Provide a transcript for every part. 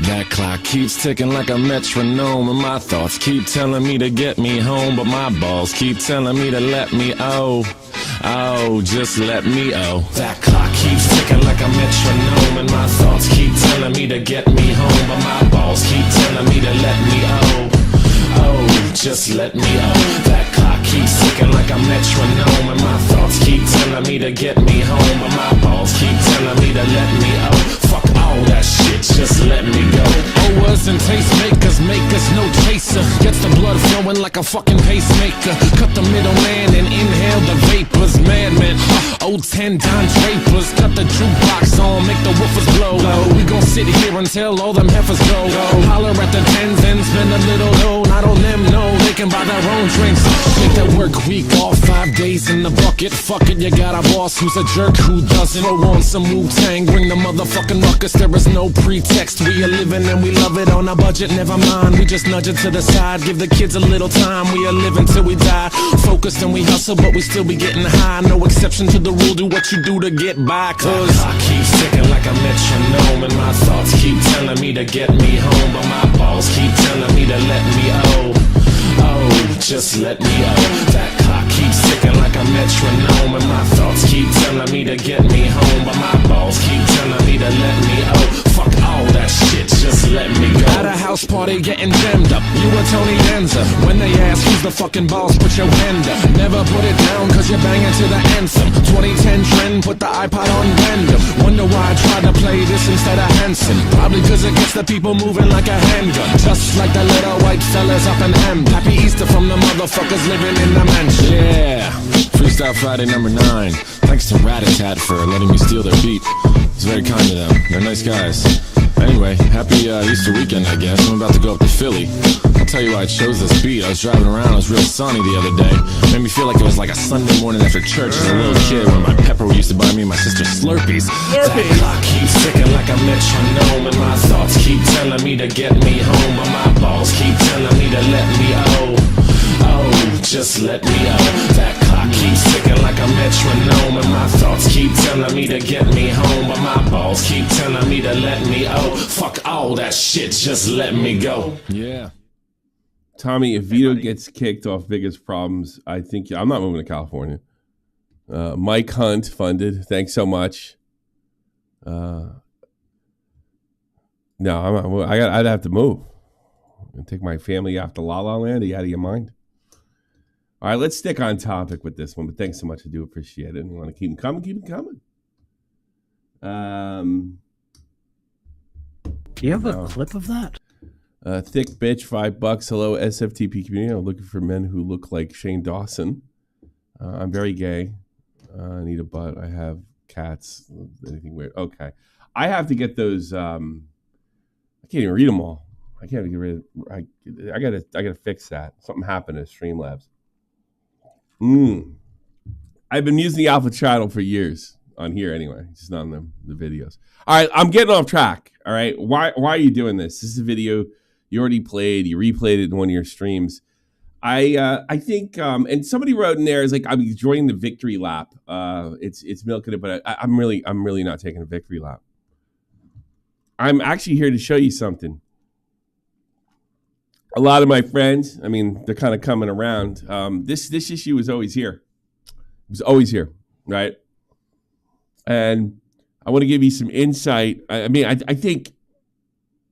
That clock keeps ticking like a metronome, and my thoughts keep telling me to get me home, but my balls keep telling me to let me just let me That clock keeps ticking like a metronome, and my thoughts keep telling me to get me home, but my balls keep telling me to let me just let me That clock keeps ticking like a metronome, and my thoughts keep telling me to get me home, but my balls keep telling me to let me Fuck all that shit, just let me go. Owers and tastemakers make us no chaser. Gets the blood flowing like a fucking pacemaker. Cut the middleman and inhale the vapors. Madman, old 10 Don Drapers. Cut the jukebox on, make the woofers blow. We gon' sit here until all them heifers go. Holler at the tens and spend a little dough. Not on them, no, they can buy their own drinks. Take that work week off, 5 days in the bucket. Fuck it, you got a boss who's a jerk who doesn't. Throw on some Wu-Tang, bring the motherfucking ruckus. There is no pretext, we are living and we love it on a budget. Never mind, we just nudge it to the side. Give the kids a little time, we are living till we die. Focused and we hustle, but we still be getting high. No exception to the rule, do what you do to get by. Cause I keep ticking like a metronome, and my thoughts keep telling me to get me home, but my balls keep telling me to let me just let me That clock keeps ticking like a metronome, and my thoughts keep telling me to get me home, but my balls keep telling me to let me fuck all that shit, just let me go. At a house party getting jammed up, you were Tony Danza. When they ask who's the fucking boss, put your hand up. Never put it down cause you're banging to the anthem. 2010 trend, put the iPod on random. Wonder why I tried to play this instead of Hanson. Probably cause it gets the people moving like a handgun. Just like the little white fellas up in M. Happy Easter from the motherfuckers living in the mansion. Yeah, Freestyle Friday number 9. Thanks to Rat-a-Tat for letting me steal their beat. It's very kind of them. They're nice guys. Anyway, happy Easter weekend, I guess. I'm about to go up to Philly. I'll tell you why I chose this beat. I was driving around, it was real sunny the other day. Made me feel like it was like a Sunday morning after church as a little kid when my pepper used to buy me and my sister Slurpees. That clock keeps ticking like a metronome, and my thoughts keep telling me to get me home, but my balls keep telling me to let me just let me That clock keeps ticking like a metronome, and my thoughts keep telling me to get me home, but my balls keep telling me to let me fuck all that shit, just let me go. Yeah. Tommy, if Vito gets kicked off Vega's problems, I think I'm not moving to California. Mike Hunt funded. Thanks so much. No, I'd have to move and take my family off to La La Land. Are you out of your mind? All right, let's stick on topic with this one, but thanks so much. I do appreciate it. And you want to keep them coming, keep them coming. Do you have a clip of that? Thick bitch, $5. Hello, SFTP community. I'm looking for men who look like Shane Dawson. I'm very gay. I need a butt. I have cats. Anything weird? Okay. I have to get those. I can't even read them all. I can't get rid of. I gotta fix that. Something happened at Streamlabs. I've been using the Alpha channel for years on here anyway, just not on the videos. All right, I'm getting off track. All right, why are you doing this? This is a video you already played. You replayed it in one of your streams. I think, and somebody wrote in there is like I'm enjoying the victory lap. It's milking it, but I'm really not taking a victory lap. I'm actually here to show you something. A lot of my friends, I mean, they're kind of coming around. This issue was always here. It was always here, right? And I want to give you some insight. I think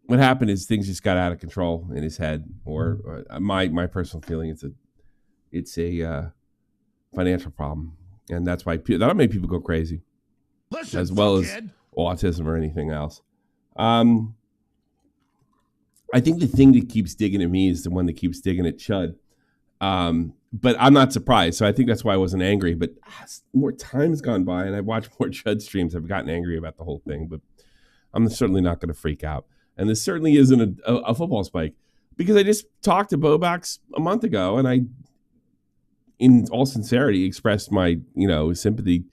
what happened is things just got out of control in his head, or my personal feeling, it's a financial problem, and that's why that'll make people go crazy, as well as autism or anything else. I think the thing that keeps digging at me is the one that keeps digging at Chud. But I'm not surprised. So I think that's why I wasn't angry. But as more time's gone by and I've watched more Chud streams, I've gotten angry about the whole thing. But I'm certainly not going to freak out. And this certainly isn't a football spike. Because I just talked to Bowblax a month ago, and I, in all sincerity, expressed my sympathy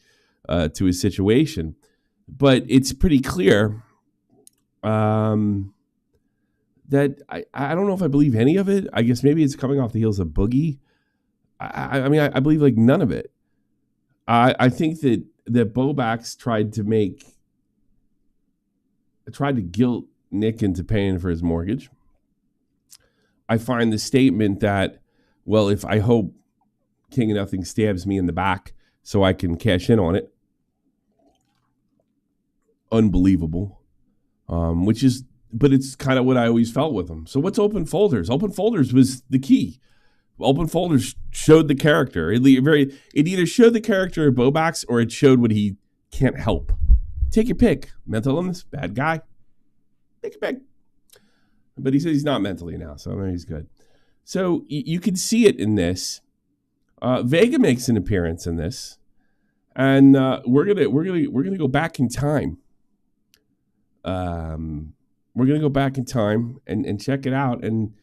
to his situation. But it's pretty clear that I don't know if I believe any of it. I guess maybe it's coming off the heels of Boogie. I mean, I believe like none of it. I think that Bowblax tried to guilt Nick into paying for his mortgage. I find the statement that, well, if I hope King of Nothing stabs me in the back so I can cash in on it, unbelievable. But it's kind of what I always felt with him. So what's open folders? Open folders was the key. Open folders showed the character. It either showed the character of Bowblax or it showed what he can't help. Take your pick. Mental illness, bad guy. Take your pick. But he says he's not mentally now, so maybe he's good. So you can see it in this. Vega makes an appearance in this, and we're gonna go back in time. We're gonna go back in time and check it out and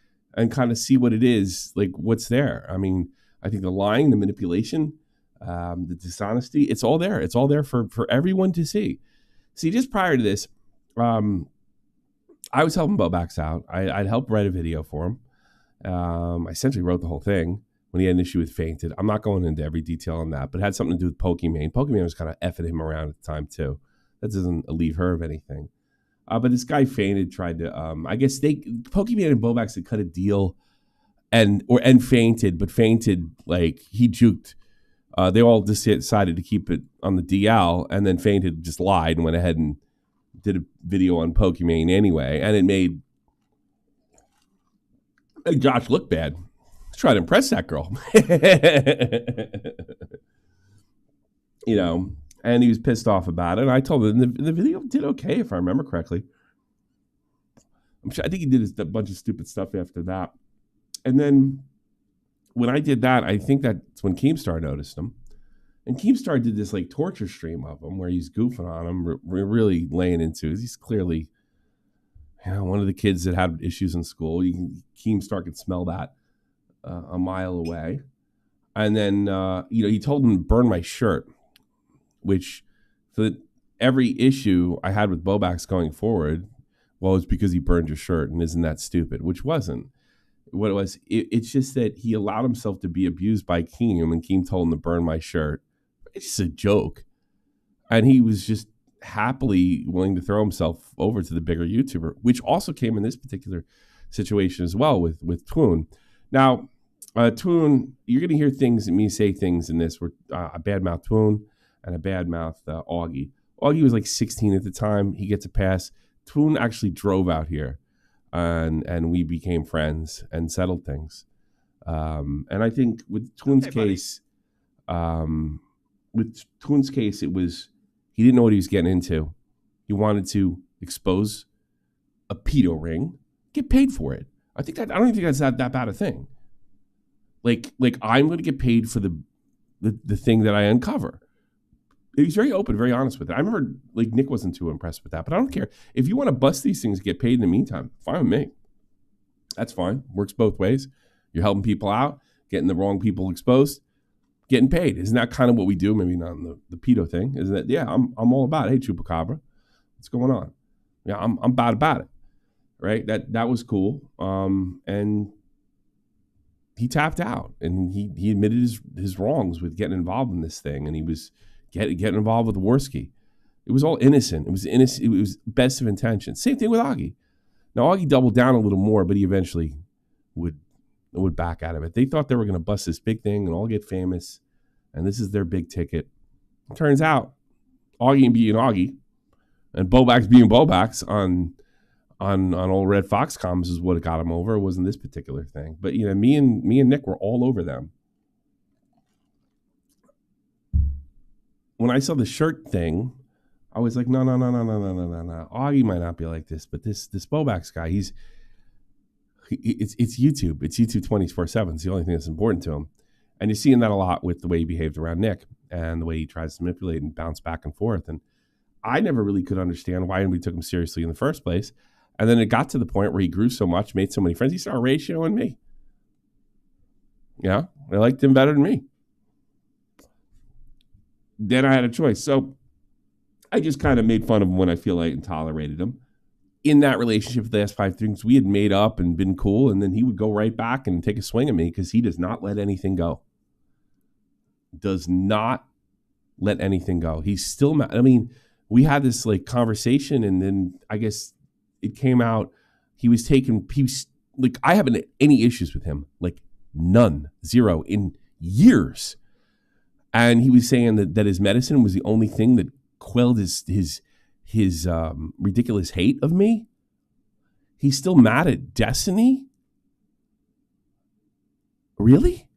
kind of see what it is, like what's there. I mean, I think the lying, the manipulation, the dishonesty, it's all there. It's all there for everyone to see. See, just prior to this, I was helping Bowblax out. I'd helped write a video for him. I essentially wrote the whole thing when he had an issue with Fainted. I'm not going into every detail on that, but it had something to do with Pokimane. Pokimane was kind of effing him around at the time too. That doesn't alleviate her of anything. But this guy Fainted tried to, I guess Pokimane and Bowblax had cut a deal and Fainted, but Fainted, like, he juked. They all just decided to keep it on the DL, and then Fainted just lied and went ahead and did a video on Pokimane anyway, and it made Josh look bad. Let's try to impress that girl. You know, and he was pissed off about it. And I told him the video did okay, if I remember correctly. I think he did a bunch of stupid stuff after that. And then when I did that, I think that's when Keemstar noticed him. And Keemstar did this like torture stream of him where he's goofing on him, really laying into it. He's clearly, you know, one of the kids that had issues in school. Keemstar could smell that a mile away. And then, you know, he told him to burn my shirt, which for every issue I had with Bowblax going forward, well, it's because he burned your shirt, and isn't that stupid? Which wasn't. What it was, it's just that he allowed himself to be abused by Keem, and Keem told him to burn my shirt. It's just a joke. And he was just happily willing to throw himself over to the bigger YouTuber, which also came in this particular situation as well with Twoon. Now, Twoon, you're going to hear things, me say things in this where I badmouth Twoon and I badmouth Augie. Augie was like 16 at the time. He gets a pass. Twoon actually drove out here. And we became friends and settled things. And I think with Twoon's case, it was, he didn't know what he was getting into. He wanted to expose a pedo ring, get paid for it. I don't even think that's that bad a thing. Like I'm going to get paid for the thing that I uncover. He's very open, very honest with it. I remember like Nick wasn't too impressed with that, but I don't care. If you want to bust these things, get paid in the meantime, fine with me. That's fine. Works both ways. You're helping people out, getting the wrong people exposed, getting paid. Isn't that kind of what we do? Maybe not in the pedo thing. Isn't it? Yeah, I'm all about it. Hey, Chupacabra, what's going on? Yeah, I'm bad about it. Right? That was cool. And he tapped out, and he admitted his wrongs with getting involved in this thing, and he was getting involved with Worski. It was all innocent. It was innocent. It was best of intentions. Same thing with Augie. Now Augie doubled down a little more, but he eventually would back out of it. They thought they were going to bust this big thing and all get famous, and this is their big ticket. It turns out Augie being Augie and Bowblax being Bowblax on old Red Fox comms is what got him over. It wasn't this particular thing. But you know, me and Nick were all over them. When I saw the shirt thing, I was like, no. Augie might not be like this, but this Bowblax guy, it's YouTube. It's YouTube 24/7. It's the only thing that's important to him. And you're seeing that a lot with the way he behaved around Nick and the way he tries to manipulate and bounce back and forth. And I never really could understand why we took him seriously in the first place. And then it got to the point where he grew so much, made so many friends, he started ratioing me. Yeah, they liked him better than me. Then I had a choice. So I just kind of made fun of him when I feel like and tolerated him. In that relationship with the last 5 things, we had made up and been cool, and then he would go right back and take a swing at me because he does not let anything go. Does not let anything go. He's still mad. I mean, we had this like conversation, and then I guess it came out. He was like, I haven't any issues with him, like none, zero in years. And he was saying that his medicine was the only thing that quelled his ridiculous hate of me. He's still mad at Destiny? Really?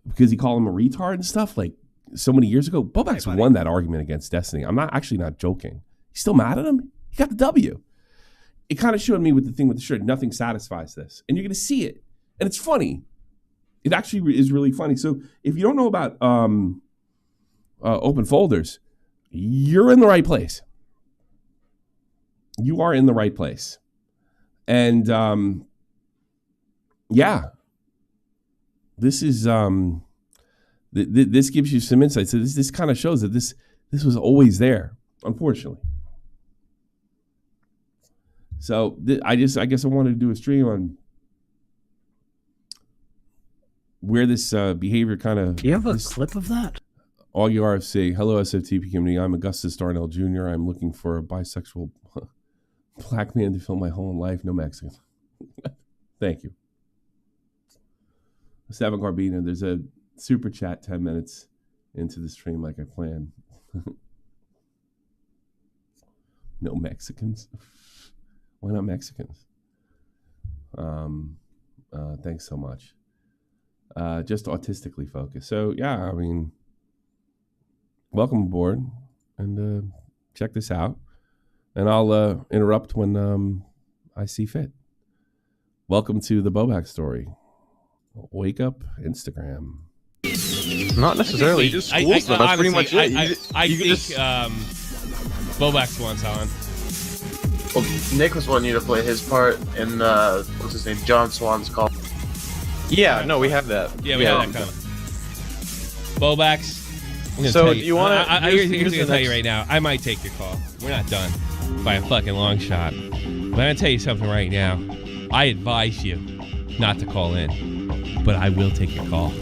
Because he called him a retard and stuff like so many years ago. Bowblax won that argument against Destiny. I'm not joking. He's still mad at him? He got the W. It kind of showed me with the thing with the shirt, nothing satisfies this. And you're going to see it. And it's funny. It actually is really funny. So if you don't know about open folders, you're in the right place. You are in the right place. And yeah, this is this gives you some insight. So this kind of shows that this was always there, unfortunately. So I guess I wanted to do a stream on where this behavior kind of... Do you have a clip of that? Augie RFC, hello SFTP community. I'm Augustus Darnell Jr. I'm looking for a bisexual black man to fill my whole life. No Mexicans. Thank you. Seven Garbina, there's a super chat 10 minutes into the stream like I planned. No Mexicans. Why not Mexicans? Thanks so much. Just autistically focused. So yeah, I mean, welcome aboard and check this out. And I'll interrupt when I see fit. Welcome to the Bowblax story. Wake up, Instagram. Not necessarily. Just schools them. That's pretty much it. I think Bowblax wants on. Well, Nick was wanting you to play his part in what's his name, John Swan's call. Yeah, no, we have that. Yeah, we have that kind of. Bowblax. So you want to? Here's what I'm gonna tell you right now. I might take your call. We're not done by a fucking long shot. But I'm gonna tell you something right now. I advise you not to call in, but I will take your call.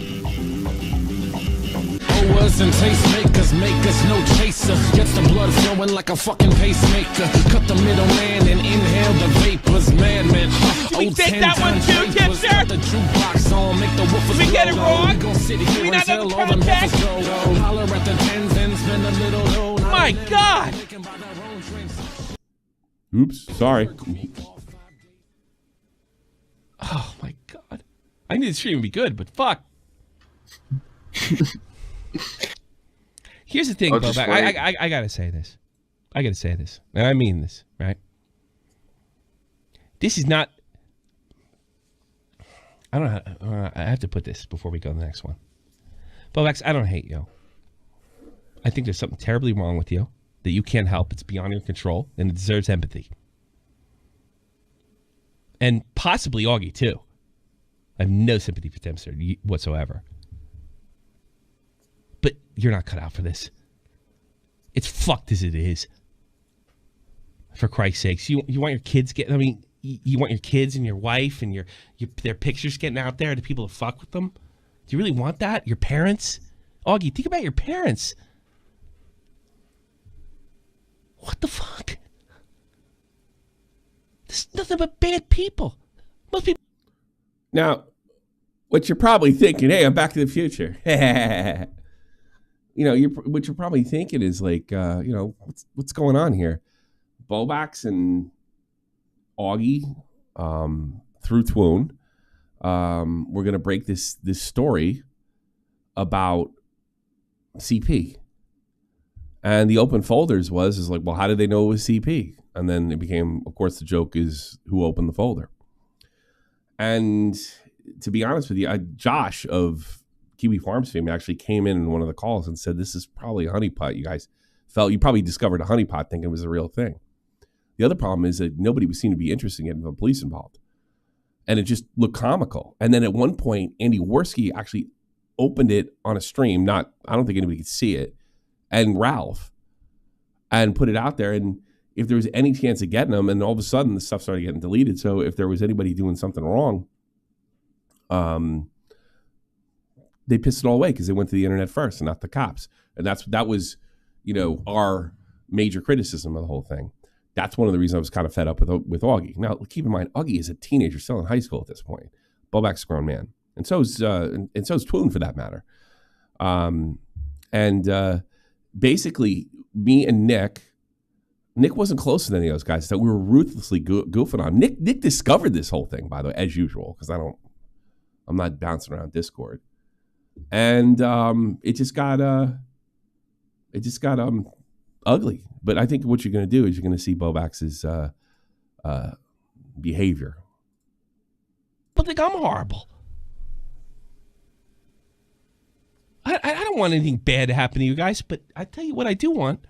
Growers and tastemakers make us no chaser. Gets the blood flowing like a fucking pacemaker. Cut the middleman and inhale the vapors. Madman. Can we take that one too, Tipster? The jukebox on, make the woofers. We get it wrong. We not know the context. Holler at the tens and spend a little dough. My God. Oops, sorry. Oh my God. I knew the stream would be good, but fuck. Here's the thing, Bowblax. I gotta say this. And I mean this, right? This is not... I don't know. I have to put this before we go to the next one. Bowblax, I don't hate you. I think there's something terribly wrong with you that you can't help. It's beyond your control, and it deserves empathy. And possibly Augie, too. I have no sympathy for them, sir, whatsoever. But you're not cut out for this. It's fucked as it is. For Christ's sakes. You want your kids getting... I mean, you want your kids and your wife and their pictures getting out there to people to fuck with them? Do you really want that? Your parents? Augie, think about your parents. What the fuck? There's nothing but bad people. Most people... Now, what you're probably thinking, hey, I'm Back to the Future. You know, what you're probably thinking is like, you know, what's going on here? Bowblax and Augie, through Twoon, we're going to break this story about CP. And the open folders is like, well, how did they know it was CP? And then it became, of course, the joke is who opened the folder. And to be honest with you, Josh of Kiwi Farms fame actually came in one of the calls and said, this is probably a honeypot. You guys you probably discovered a honeypot thinking it was a real thing. The other problem is that nobody was seen to be interested in getting the police involved. And it just looked comical. And then at one point, Andy Worski actually opened it on a stream. I don't think anybody could see it. And Ralph. And put it out there. And if there was any chance of getting them, and all of a sudden the stuff started getting deleted. So if there was anybody doing something wrong, they pissed it all away because they went to the internet first and not the cops. And that was, you know, our major criticism of the whole thing. That's one of the reasons I was kind of fed up with Augie. Now, keep in mind, Augie is a teenager still in high school at this point. Bowblax is a grown man. And so is Twoon, for that matter. Basically, me and Nick wasn't close to any of those guys that we were ruthlessly goofing on. Nick discovered this whole thing, by the way, as usual, because I'm not bouncing around Discord. And it just got ugly. But I think what you're going to do is you're going to see Bowblax's behavior. People think I'm horrible. I don't want anything bad to happen to you guys, but I tell you what I do want.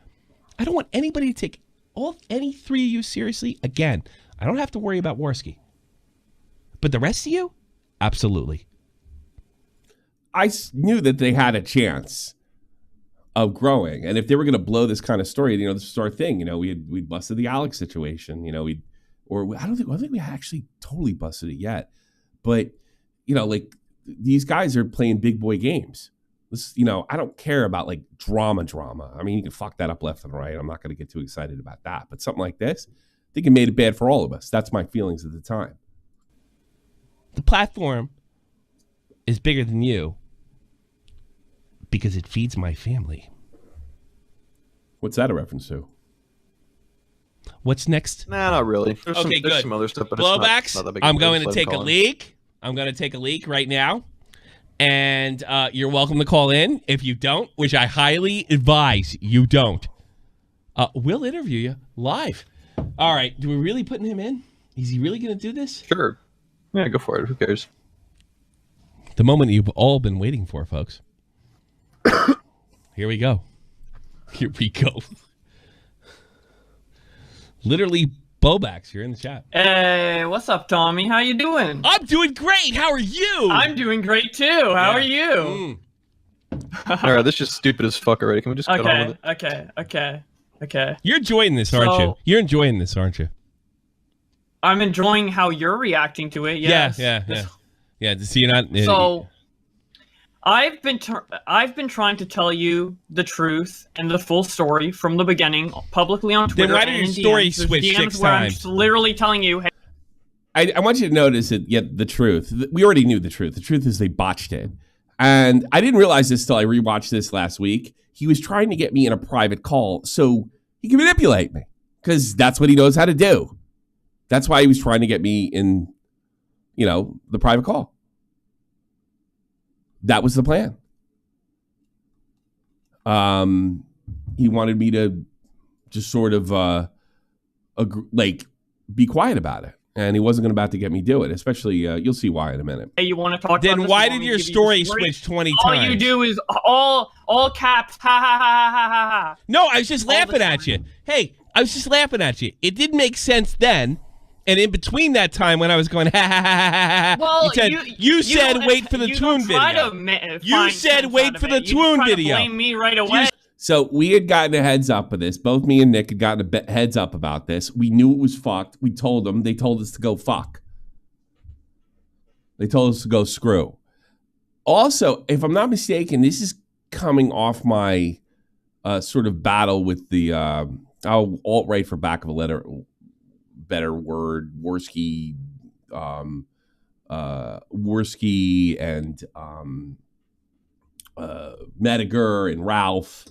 I don't want anybody to take any three of you seriously again. I don't have to worry about Worski. But the rest of you, absolutely. I knew that they had a chance of growing, and if they were going to blow this kind of story, this is our thing. We busted the Alex situation. I don't think we actually totally busted it yet, but like these guys are playing big boy games. This, I don't care about like drama. I mean, you can fuck that up left and right. I'm not going to get too excited about that, but something like this, I think it made it bad for all of us. That's my feelings at the time. The platform is bigger than you because it feeds my family. What's that a reference to? What's next? Nah, not really. There's Good. some other stuff, but Blowbacks, it's not that big. I'm going to take a leak. I'm going to take a leak right now. And you're welcome to call in. If you don't, which I highly advise you don't, we'll interview you live. All right. Do we really putting him in? Is he really going to do this? Sure. Yeah, go for it. Who cares? The moment you've all been waiting for, folks. Here we go. Literally, Bowblax, you're in the chat. Hey, what's up, Tommy? How you doing? I'm doing great. How are you? I'm doing great too. How are you? All right, this is just stupid as fuck already. Can we just get on with it? Okay. You're enjoying this, aren't you? You're enjoying this, aren't you? I'm enjoying how you're reacting to it. Yes. Yeah. To see you not. So, I've been trying to tell you the truth and the full story from the beginning, publicly on Twitter. Then why did your story DMs. switch DMs 6 where times? I'm literally telling you, hey. I want you to notice that, the truth. We already knew the truth. The truth is they botched it. And I didn't realize this till I rewatched this last week. He was trying to get me in a private call so he can manipulate me, because that's what he knows how to do. That's why he was trying to get me in, the private call. That was the plan. He wanted me to just sort of be quiet about it, and he wasn't about to get me do it. Especially, you'll see why in a minute. Hey, you want to talk? Then about this? why did your story switch 20 times? All you do is all caps. Ha ha ha ha ha ha. No, I was just laughing at you. Hey, I was just laughing at you. It didn't make sense then. And in between that time when I was going, ha, ha, ha, ha, ha, well, you said wait for the Twoon video. You said wait for the Twoon video. Blame me right away. So we had gotten a heads up of this. Both me and Nick had gotten a heads up about this. We knew it was fucked. We told them. They told us to go fuck. They told us to go screw. Also, if I'm not mistaken, this is coming off my sort of battle with the I'll alt-right for back of a letter. Better word, Worski and Mediger and Ralph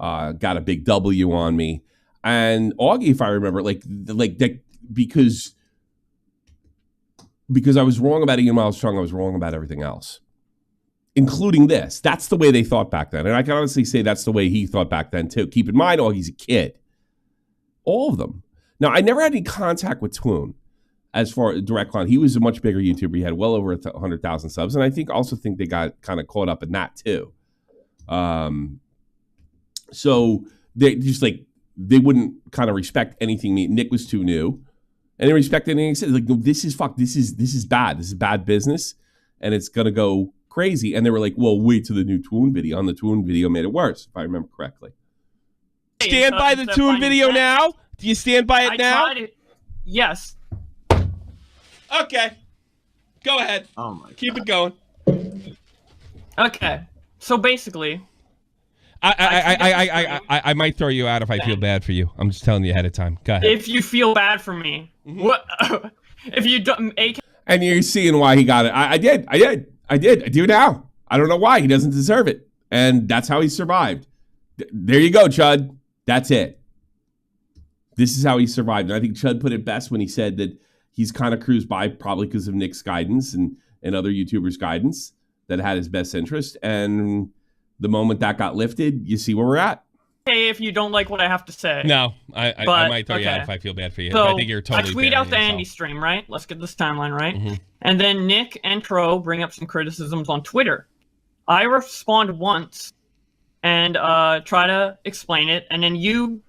got a big W on me, and Augie, if I remember, like that because I was wrong about Ian Miles Chung, I was wrong about everything else, including this. That's the way they thought back then, and I can honestly say that's the way he thought back then too. Keep in mind, Augie's a kid. All of them. Now, I never had any contact with Twoon as far as direct client. He was a much bigger YouTuber. He had well over 100,000 subs. And I also think they got kind of caught up in that too. So they just they wouldn't kind of respect anything. Nick was too new. And they respected anything he said. Like, no, this is fuck. This is bad. This is bad business. And it's going to go crazy. And they were like, well, wait till the new Twoon video. And the Twoon video made it worse, if I remember correctly. Stand by the Twoon video now? Do you stand by it now? Yes. Okay. Go ahead. Oh my God. Keep it going. Okay. So basically, I might throw you out if I feel bad for you. I'm just telling you ahead of time. Go ahead. If you feel bad for me, what? If you don't, And you're seeing why he got it. I did. I do now. I don't know why. He doesn't deserve it. And that's how he survived. There you go, Chud. That's it. This is how he survived. And I think Chud put it best when he said that he's kind of cruised by probably because of Nick's guidance and other YouTubers' guidance that had his best interest. And the moment that got lifted, you see where we're at. okay if you don't like what I have to say. No, I might throw you out if I feel bad for you. So I think you're totally. I tweet out the yourself. Andy stream, right? Let's get this timeline right. Mm-hmm. And then Nick and Tro bring up some criticisms on Twitter. I respond once and try to explain it, and then you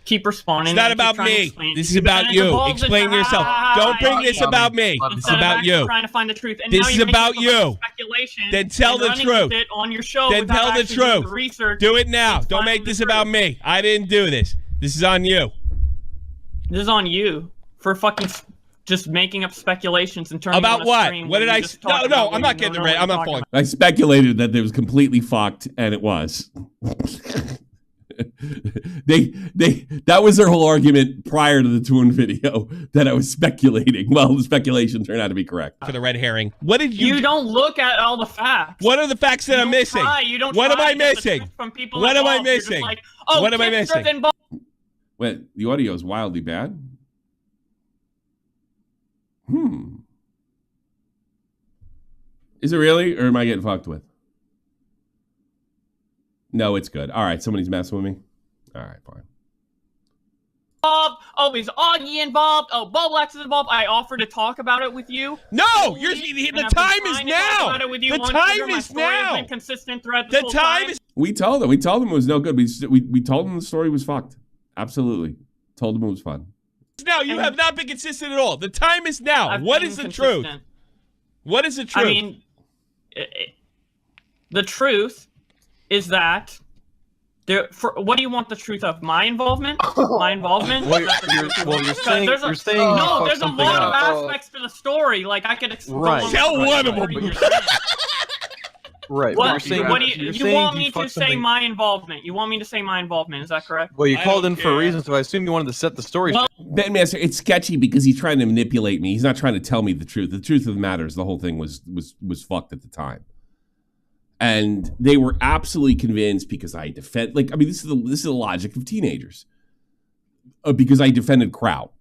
keep responding. It's not and keep about trying to me. explain it. This is And about it you. evolves Explain into, yourself. Don't bring this about me. It's Instead of about actually you. trying to find the truth. And This now is you're making about it look you. like speculation Then tell and the running truth. with it on your show Then without tell the actually doing truth. the research. Do it now. and Don't finding make this the about truth. me. I didn't do this. This is on you. This is on you for fucking just making up speculations and turning About on a what? stream What where did you I? just talk No, about what I'm not you getting know ready. what I'm you're not talking falling. about. I speculated that it was completely fucked, and it was. That was their whole argument prior to the Toon video, that I was speculating. Well, the speculation turned out to be correct. For the red herring. What did You don't look at all the facts. What are the facts that You I'm don't missing? try. You don't What am try I to get the missing? truth from people What am I involved. You're just missing? like, oh, What am I kids missing? driven by- Wait, the audio is wildly bad? Is it really? Or am I getting fucked with? No, it's good. All right, somebody's messing with me. All right, fine. Oh, is Augie involved? Oh, Bowblax is involved. I offered to talk about it with you. No, And the I've been time is trying to talk now. about it with you The on time Twitter. My is story has now. been consistent throughout this The whole time is. We told him it was no good. We told him the story was fucked. Absolutely. Told him it was fun. Now you have not been consistent at all. The time is now. I've What been is the truth? consistent. What is the truth? I mean, the truth is that what do you want the truth of? My involvement? My involvement? Well, you're saying there's you're a, saying no, you fucked there's a something lot up. of aspects to the story. Like I could explain. Right. Tell one of them. Right. What, You're saying, what do you're you saying want you me to fucked say? something- My involvement? You want me to say my involvement? Is that correct? Well, you I called don't in for a care. reason, so I assume you wanted to set the story. Well, Bandmaster, it's sketchy because he's trying to manipulate me. He's not trying to tell me the truth. The truth of the matter is the whole thing was fucked at the time. And they were absolutely convinced because I defend, like, I mean, this is the logic of teenagers. Because I defended Kraut,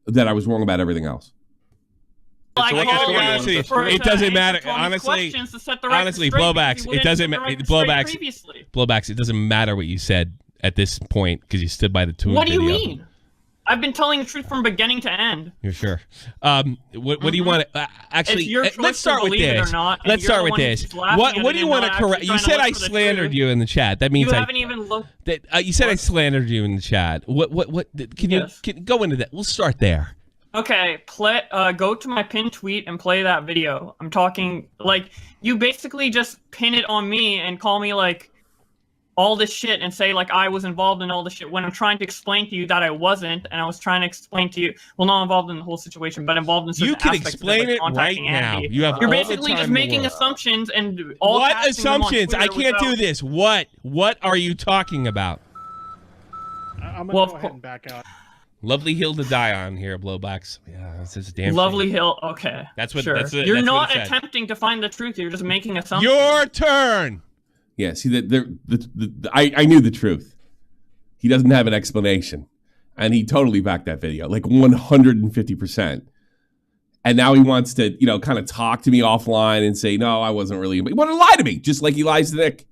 that I was wrong about everything else. I So what called you're you saying- for it to doesn't answer matter. Tommy's Honestly- questions to set the record honestly, straight because Blowbacks, he it wouldn't doesn't set the ma- record Blowbacks- straight previously. Blowbacks. It doesn't matter what you said at this point because you stood by the Toon What do you video. mean? I've been telling the truth from beginning to end. You're sure? What do you want to actually? It's your choice Let's start to with believe it or this. not, and Let's you're start the with one who this. keeps laughing What at do it you and want not to actually correct? You trying to said look I for the slandered truth. you in the chat. That means You haven't even looked. you said I slandered you in the chat. What? Can Yes. you go into that? We'll start there. Okay, go to my pinned tweet and play that video. I'm talking like you basically just pin it on me and call me like all this shit and say like I was involved in all this shit when I'm trying to explain to you that I wasn't, and I was trying to explain to you, well, not involved in the whole situation, but involved in certain You can aspects explain of it, it like right contacting now. Andy. You have You're all the basically time just in the making world. assumptions and all What casting them on assumptions? I Twitter can't do without- this. What are you talking about? I'm gonna Well, go ahead and back out. Lovely hill to die on here, Blowbacks. Yeah, that's just a damn Lovely shame. Hill. Okay, That's what- Sure. that's it- You're that's what not it said. attempting to find the truth. You're just making assumptions. Your turn. Yeah, see, I knew the truth. He doesn't have an explanation. And he totally backed that video, like 150%. And now he wants to, kind of talk to me offline and say, no, I wasn't really. He wanted to lie to me, just like he lies to Nick.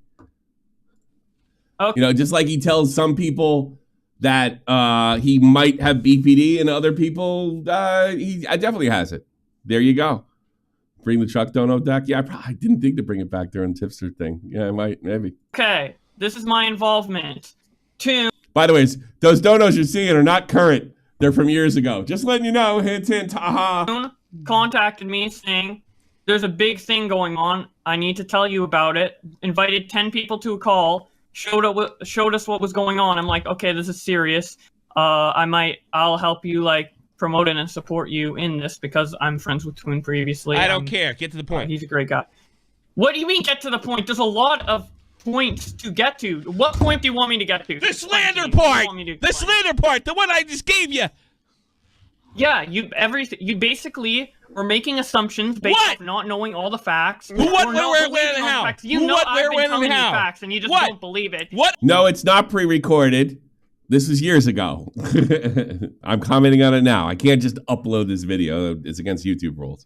Okay. Just like he tells some people that he might have BPD and other people, he definitely has it. There you go. Bring the truck dono deck. Yeah, I didn't think to bring it back during Tipster thing. Yeah, I might, maybe. Okay, this is my involvement. By the way, those donos you're seeing are not current. They're from years ago. Just letting you know. Hint, hint, haha. Contacted me saying there's a big thing going on. I need to tell you about it. Invited 10 people to a call. Showed us what was going on. I'm like, okay, this is serious. I'll help you like promote it and support you in this because I'm friends with Twin previously. I don't care. Get to the point. He's a great guy. What do you mean get to the point? There's a lot of points to get to. What point do you want me to get to? The slander part. The slander part. The one I just gave you. Yeah, you basically are making assumptions based What? off not knowing all the facts. Who, what, or where, not where, believing when, and all the how? facts. You Who, know what, I've where, been when, telling and you how? facts, and you just What? don't believe it. What? No, it's not pre-recorded. This was years ago. I'm commenting on it now. I can't just upload this video. It's against YouTube rules.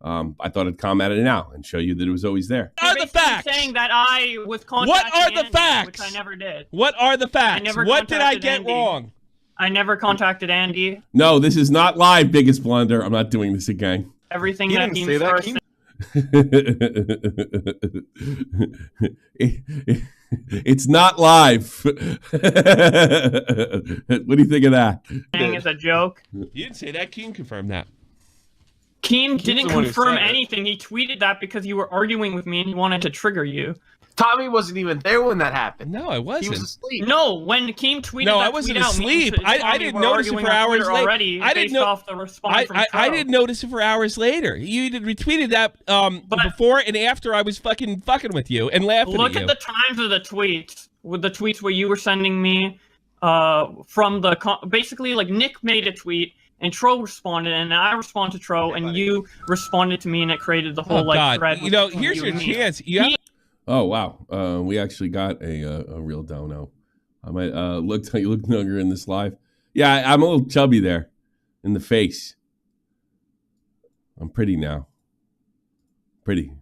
I thought I'd comment it now and show you that it was always there. What are the Basically facts? saying that I was What contacting are the Andy, facts? which I never did. What are the facts? never What did I contacted get Andy. wrong? I never contacted Andy. No, this is not live, biggest blunder. I'm not doing this again. Everything He that didn't say that. It's not live. What do you think of that? saying is a joke. You didn't say that. Keen confirmed that. Keen didn't the one who confirm said it. anything. He tweeted that because you were arguing with me and he wanted to trigger you. Tommy wasn't even there when that happened. No, I wasn't. He was asleep. No, when Keen tweeted No, that I wasn't tweet out, me asleep. and I Tommy didn't were notice it arguing for on hours Twitter later. already, I didn't based know- off the response from I Tro. didn't notice it for hours later. You retweeted that But- before and after I was fucking with you and laughing Look at you. at the times of the tweets. With the tweets where you were sending me from the basically like Nick made a tweet and Tro responded and I responded to Tro and you responded to me and it created the whole Oh like God! thread. You know, between here's you your and me. chance. You have Oh wow, we actually got a real dono. I might you look younger in this live. Yeah, I'm a little chubby there in the face. I'm pretty now. Pretty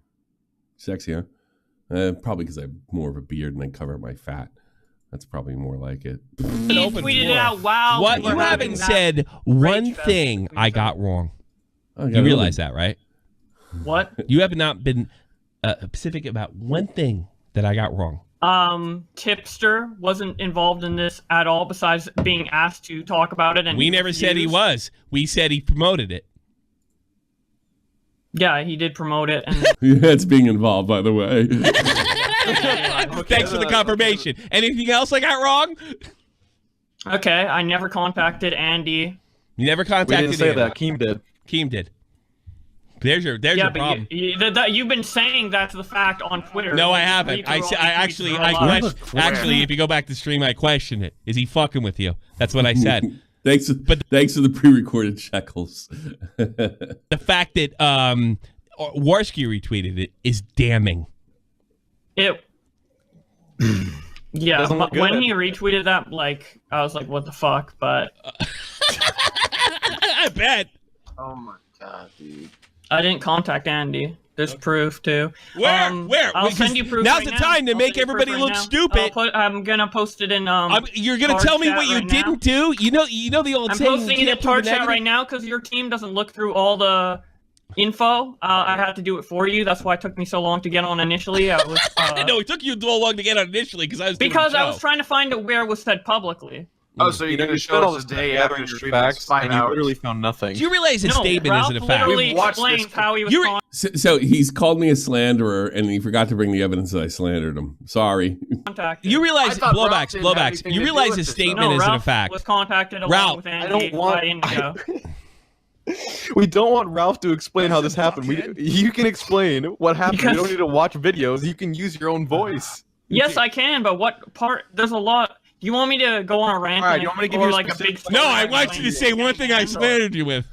sexy, huh? Probably because I have more of a beard and I cover my fat. That's probably more like it. He open tweeted floor. it out. Wow. what we're you having haven't that said one rage fest thing between I each got other. wrong. I got You a realize that, right? What? You have not been specific about one thing that I got wrong. Tipster wasn't involved in this at all besides being asked to talk about it and We he never said he refused. was. We said he promoted it. Yeah, he did promote it and That's being involved, by the way. Thanks for the confirmation. Anything else I got wrong? okay, I never contacted Andy. You never We contacted didn't say Andy. that. Keem did. Keem did. There's your Yeah, your but problem. you've been saying that's the fact on Twitter. No, I You haven't. through all the tweets Actually, for a I lot. question. Actually, if you go back to stream, I question it. Is he fucking with you? That's what I said. Thanks for the pre-recorded shekels. The fact that Warski retweeted it is damning. It. Yeah, Doesn't look but when good. he retweeted that, like, I was like, what the fuck? But I bet. Oh my god, dude. I didn't contact Andy. There's proof, too. Where? Where? I'll Because send you proof now's right the now. time to I'll make send you proof everybody right look now. stupid. I'm gonna post it in, You're gonna Tard tell me chat what you right now. didn't do? You know the old I'm saying. posting you it in can't prove a Tard chat negative? right now because your team doesn't look through all the info. I had to do it for you. That's why it took me so long to get on initially. I was, No, it took you so long to get on initially because I was doing because the I show. was trying to find out where it was said publicly. Oh, so you're You know, gonna you show spent all us this the time day after gathering your your stream facts, 5 and you hours. literally found nothing. Do you realize a No, statement Ralph isn't a fact? literally We've watched explained this- how he was You're- So he's called me a slanderer, and he forgot to bring the evidence that I slandered him. Sorry. contacted. You realize I thought Ralph blowbacks, didn't have blowbacks. anything You to do realize with a this, though. statement No, isn't Ralph a fact. was contacted along Ralph, with I Andy don't want. by Indigo. We don't want Ralph to explain how this happened. You can explain what happened. Because- You don't need to watch videos. You can use your own voice. Yes, I can, but what part? There's a lot. Do you want me to go on a rant? Alright, and- you want me to give or you a like a specific- big? No, story I and want you to say one thing I slandered you with.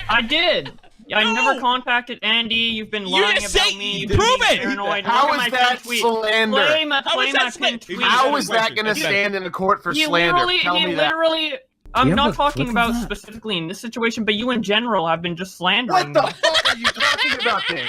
I did. I No. never contacted Andy. You've been You lying just about say- me. prove You've been it. Paranoid. How Look at is my that pinned tweet. slander? Play my, How play is my that slander? pinned tweet. How is that Question. gonna Okay. stand in a court for He slander? literally, Tell he me that. literally. I'm You have not a talking clip of about that? specifically in this situation, but you in general have been just slandering What the me. fuck are you talking about then?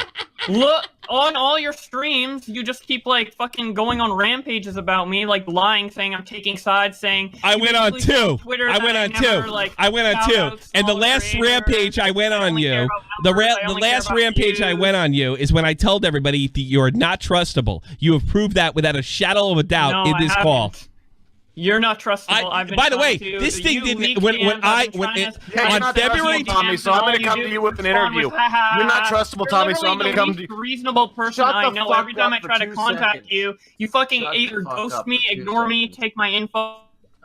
Look, on all your streams, you just keep like fucking going on rampages about me, like lying, saying I'm taking sides, saying I you went on basically said two. on Twitter I that went on never, two. like, I went on shout two. out And the smaller last creators. rampage I went I on only care you, about the numbers. I the only care last about rampage I views. went on you is when I told everybody that you're not trustable. You have proved that without a shadow of a doubt No, in I this haven't. call. You're not trustable. I've been By the way, trying to- this thing you didn't. leak When DMs, I I've been when trying it, to- Yeah, you're on not February, trustable, Tommy, so I'm All gonna you come do to you with an is respond interview. with, "Ha, ha, You're not ha." trustable, You're Tommy, so I'm literally gonna come the to least reasonable person Shut I the know. fuck Every time up I try for to 2 contact seconds. you, you fucking Shut the either fuck ghost up me, for 2 ignore me, seconds. take my info.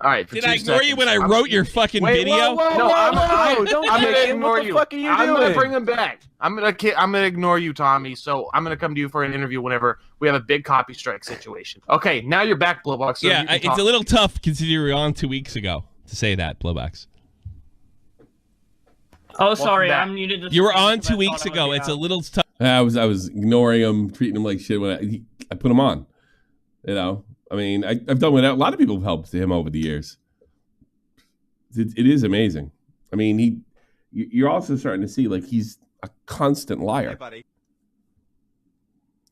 All right. Did I ignore you when I wrote your fucking video? No, I'm gonna What ignore the you. fuck are you I'm doing? gonna bring him back. I'm gonna ignore you, Tommy. So I'm gonna come to you for an interview whenever we have a big copy strike situation. Okay, now you're back, Blowbox. So Yeah, it's a little tough considering you were on 2 weeks ago to say that, Blowbox. Oh, sorry, back. I'm muted. You were on 2 weeks ago. It's a little tough. I was ignoring him, treating him like shit when I put him on. You know, I mean, I've done with that. A lot of people have helped him over the years. It is amazing. I mean, you're also starting to see like he's a constant liar. Hey, buddy.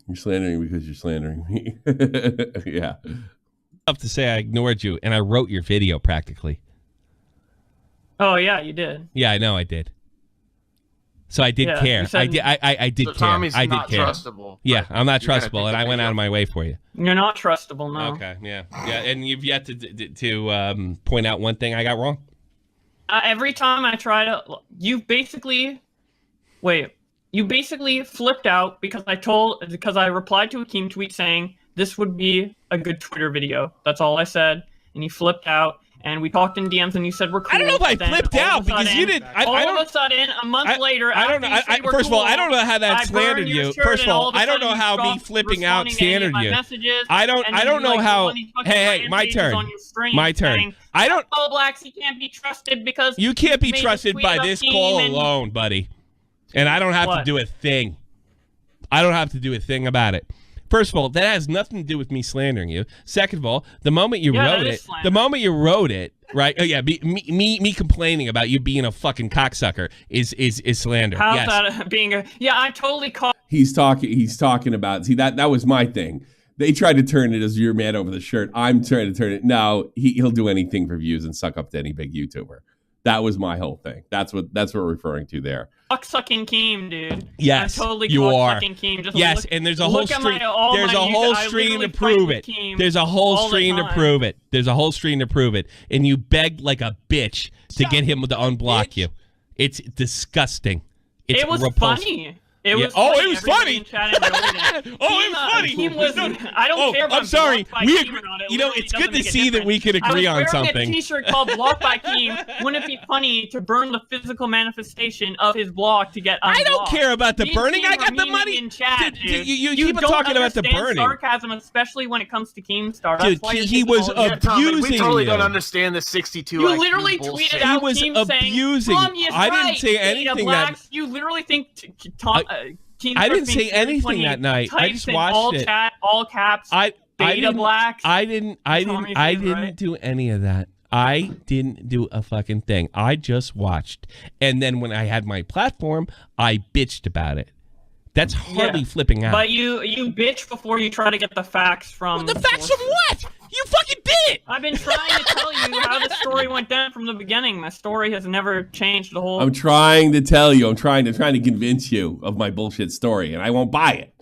You're slandering because you're slandering me. Yeah. Tough to say I ignored you, and I wrote your video practically. Oh yeah, you did. Yeah, I know I did. So I did Yeah, care. you said- I did So care. Tommy's I did not care. trustable. Yeah, I'm not You gotta trustable, take and the I went video. out of my way for you. You're not trustable, no. Okay, yeah, and you've yet to point out one thing I got wrong. Every time I try to, you basically flipped out because I replied to a Keem tweet saying this would be a good Twitter video. That's all I said, and you flipped out. And we talked in DMs, and you said we're cool. I don't know if I Then flipped all of a out because sudden- you didn't. all of a sudden, a month later, I don't know. after you said we're First of all, cool, I don't know how that I slandered burned your you. shirt, First of and all, of a I don't sudden know you how me stopped flipping out responding to any of slandered my you. messages, I don't and then know you, how. go on these fucking Hey, my rampages turn. on your stream My turn. saying, I don't. Bowblax, he can't be trusted because You can't be he made a trusted tweet by about this Keem call and- alone, buddy. And I don't have to What? do a thing. I don't have to do a thing about it. First of all, that has nothing to do with me slandering you. Second of all, the moment you Yeah, wrote that is it, slander. right? Oh yeah, me complaining about you being a fucking cocksucker is slander. How's Yes. that being a? Yeah, I totally caught. He's talking about, see, that was my thing. They tried to turn it as you're mad over the shirt. I'm trying to turn it. No, he'll do anything for views and suck up to any big YouTuber. That was my whole thing. That's what we're referring to there. Sucking Keem, dude. Yes, I'm totally you are. Sucking Keem. Just Yes, look, and there's a whole look at stream. all There's my a news. whole I stream to literally prove fight it. with Keem There's a whole all the stream to time. prove it. There's a whole stream to prove it. And you begged like a bitch to get him to unblock you. It's disgusting. It's It was repulsive. funny. It Yeah. was Oh, funny. it was Everybody funny. in chat enjoyed it. Oh, it was funny. Keem was, No, I don't care if I'm sorry. blocked by We Keem agree. or not. It You know, literally it's doesn't good to make a see that difference. we could agree on I was wearing something. a T-shirt called "Blocked by Keem." Wouldn't it be funny to burn the physical manifestation of his block to get unblocked? I don't care about the Me and burning. Keem I got are the memeing money. in chat, Dude, dude. you keep don't talking about the understand burning. sarcasm, especially when it comes to Keemstar. Dude, That's why you're he taking was all of it. Tommy, we abusing totally you. don't understand the 62. You IQ literally bullshit. tweeted He out was Keem saying, abusing. Tommy is I didn't right, say Beta anything Blacks. that- You literally think Keem I didn't being say anything funny, that night. I types just in watched all it. Chat, all caps. I Beta didn't, Blacks. I didn't Tommy's favorite, right? do any of that. I didn't do a fucking thing. I just watched. And then when I had my platform, I bitched about it. That's hardly Yeah. flipping out. But you bitch before you try to get the facts from. The facts from what? You fucking did it. I've been trying to tell you how the story went down from the beginning. My story has never changed the whole. I'm trying to tell you. I'm trying to convince you of my bullshit story, and I won't buy it.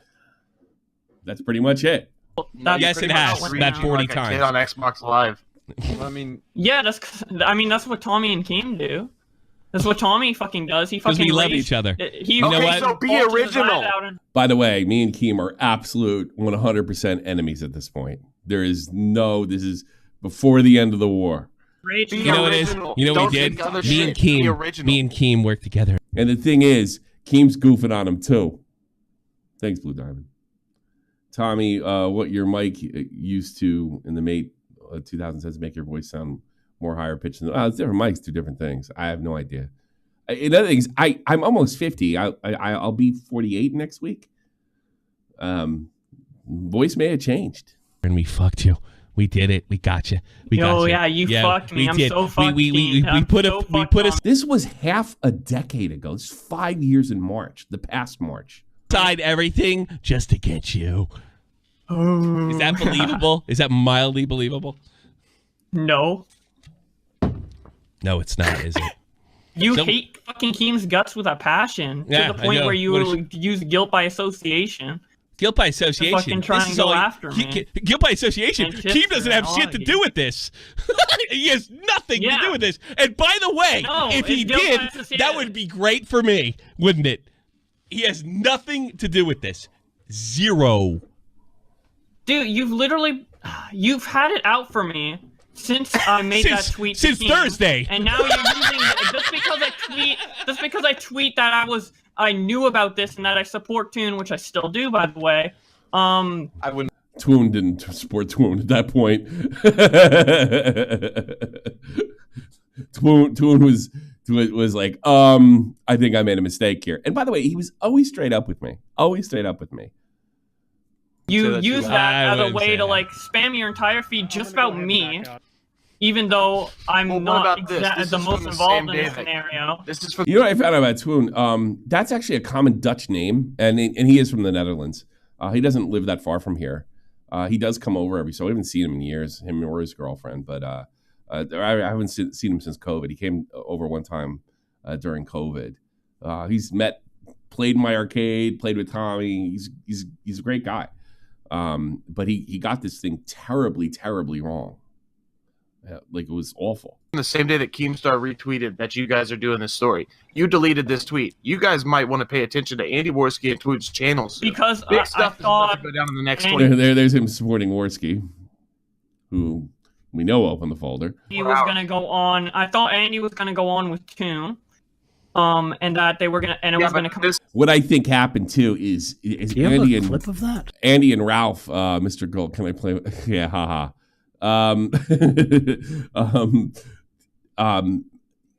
That's pretty much it. That's Yes, pretty it much has. what went About down. 40 like a times. kid on Xbox Live. I mean, Yeah, that's what Tommy and Keem do. That's what Tommy fucking does. He 'Cause fucking we love lays- each other. He You know Okay, what? so be bulges his original. eyes out and- By the way, me and Keem are absolute 100% enemies at this point. There is no. This is before the end of the war. Rage. Be You know what it is? original. You know what Don't we did? think other Me and shit. Be Keem. original. Me and Keem worked together. And the thing is, Keem's goofing on him too. Thanks, Blue Diamond. Tommy, what your mic used to in the Mate 2000 says make your voice sound more higher pitched. It's different mics do different things. I have no idea. In other things, I'm almost 50. I'll be 48 next week. Voice may have changed. And we fucked you. We did it. We got you. We got you. Yeah, you fucked me. We I'm did. so fucked. We Keem. put I'm a so we fucked put a on- This was half a decade ago. It's 5 years in March, the past March. side everything just to get you. Is that believable? Is that mildly believable? No. No, it's not, is it? You So- hate fucking Keem's guts with a passion Yeah, to the I point know. where you What is- will use guilt by association. Guilt by association. fucking try This and is go all after me. Guilt by association. And Keem kiss doesn't her have and shit all to you. do with this. He has nothing to Yeah. do with this. And by the way, No, if he it's guilt by did, association. that would be great for me, wouldn't it? He has nothing to do with this. Zero. Dude, you've had it out for me since I made that tweet to since Team, Thursday. and now you're using just because I tweet that I knew about this and that I support Toon, which I still do, by the way. I wouldn't. Toon didn't support Toon at that point. Toon was like, I think I made a mistake here. And by the way, he was always straight up with me. Always straight up with me. You use that as a wouldn't way say to that. like spam your entire feed just about me, even though I'm Well, what not about this? This the is most from the involved same in day the that- scenario. This is for You know what I found out about Toon? That's actually a common Dutch name, and he is from the Netherlands. He doesn't live that far from here. He does come over every so. I haven't seen him in years, him or his girlfriend, but I haven't seen him since COVID. He came over one time during COVID. He's played in my arcade, played with Tommy. He's a great guy. But he got this thing terribly, terribly wrong. Like it was awful. the same day that Keemstar retweeted that you guys are doing this story. You deleted this tweet. You guys might want to pay attention to Andy Worski and Tweet's channels. Because Big I stuff is about to go down in the next 20 There's him supporting Worski, who we know opened the folder. he was gonna go on. I thought Andy was gonna go on with Toon, and that they were gonna, and it was gonna come. What I think happened too is Do you have Andy a and clip of that? Andy and Ralph, Mr. Gold. Can I play? Yeah, haha.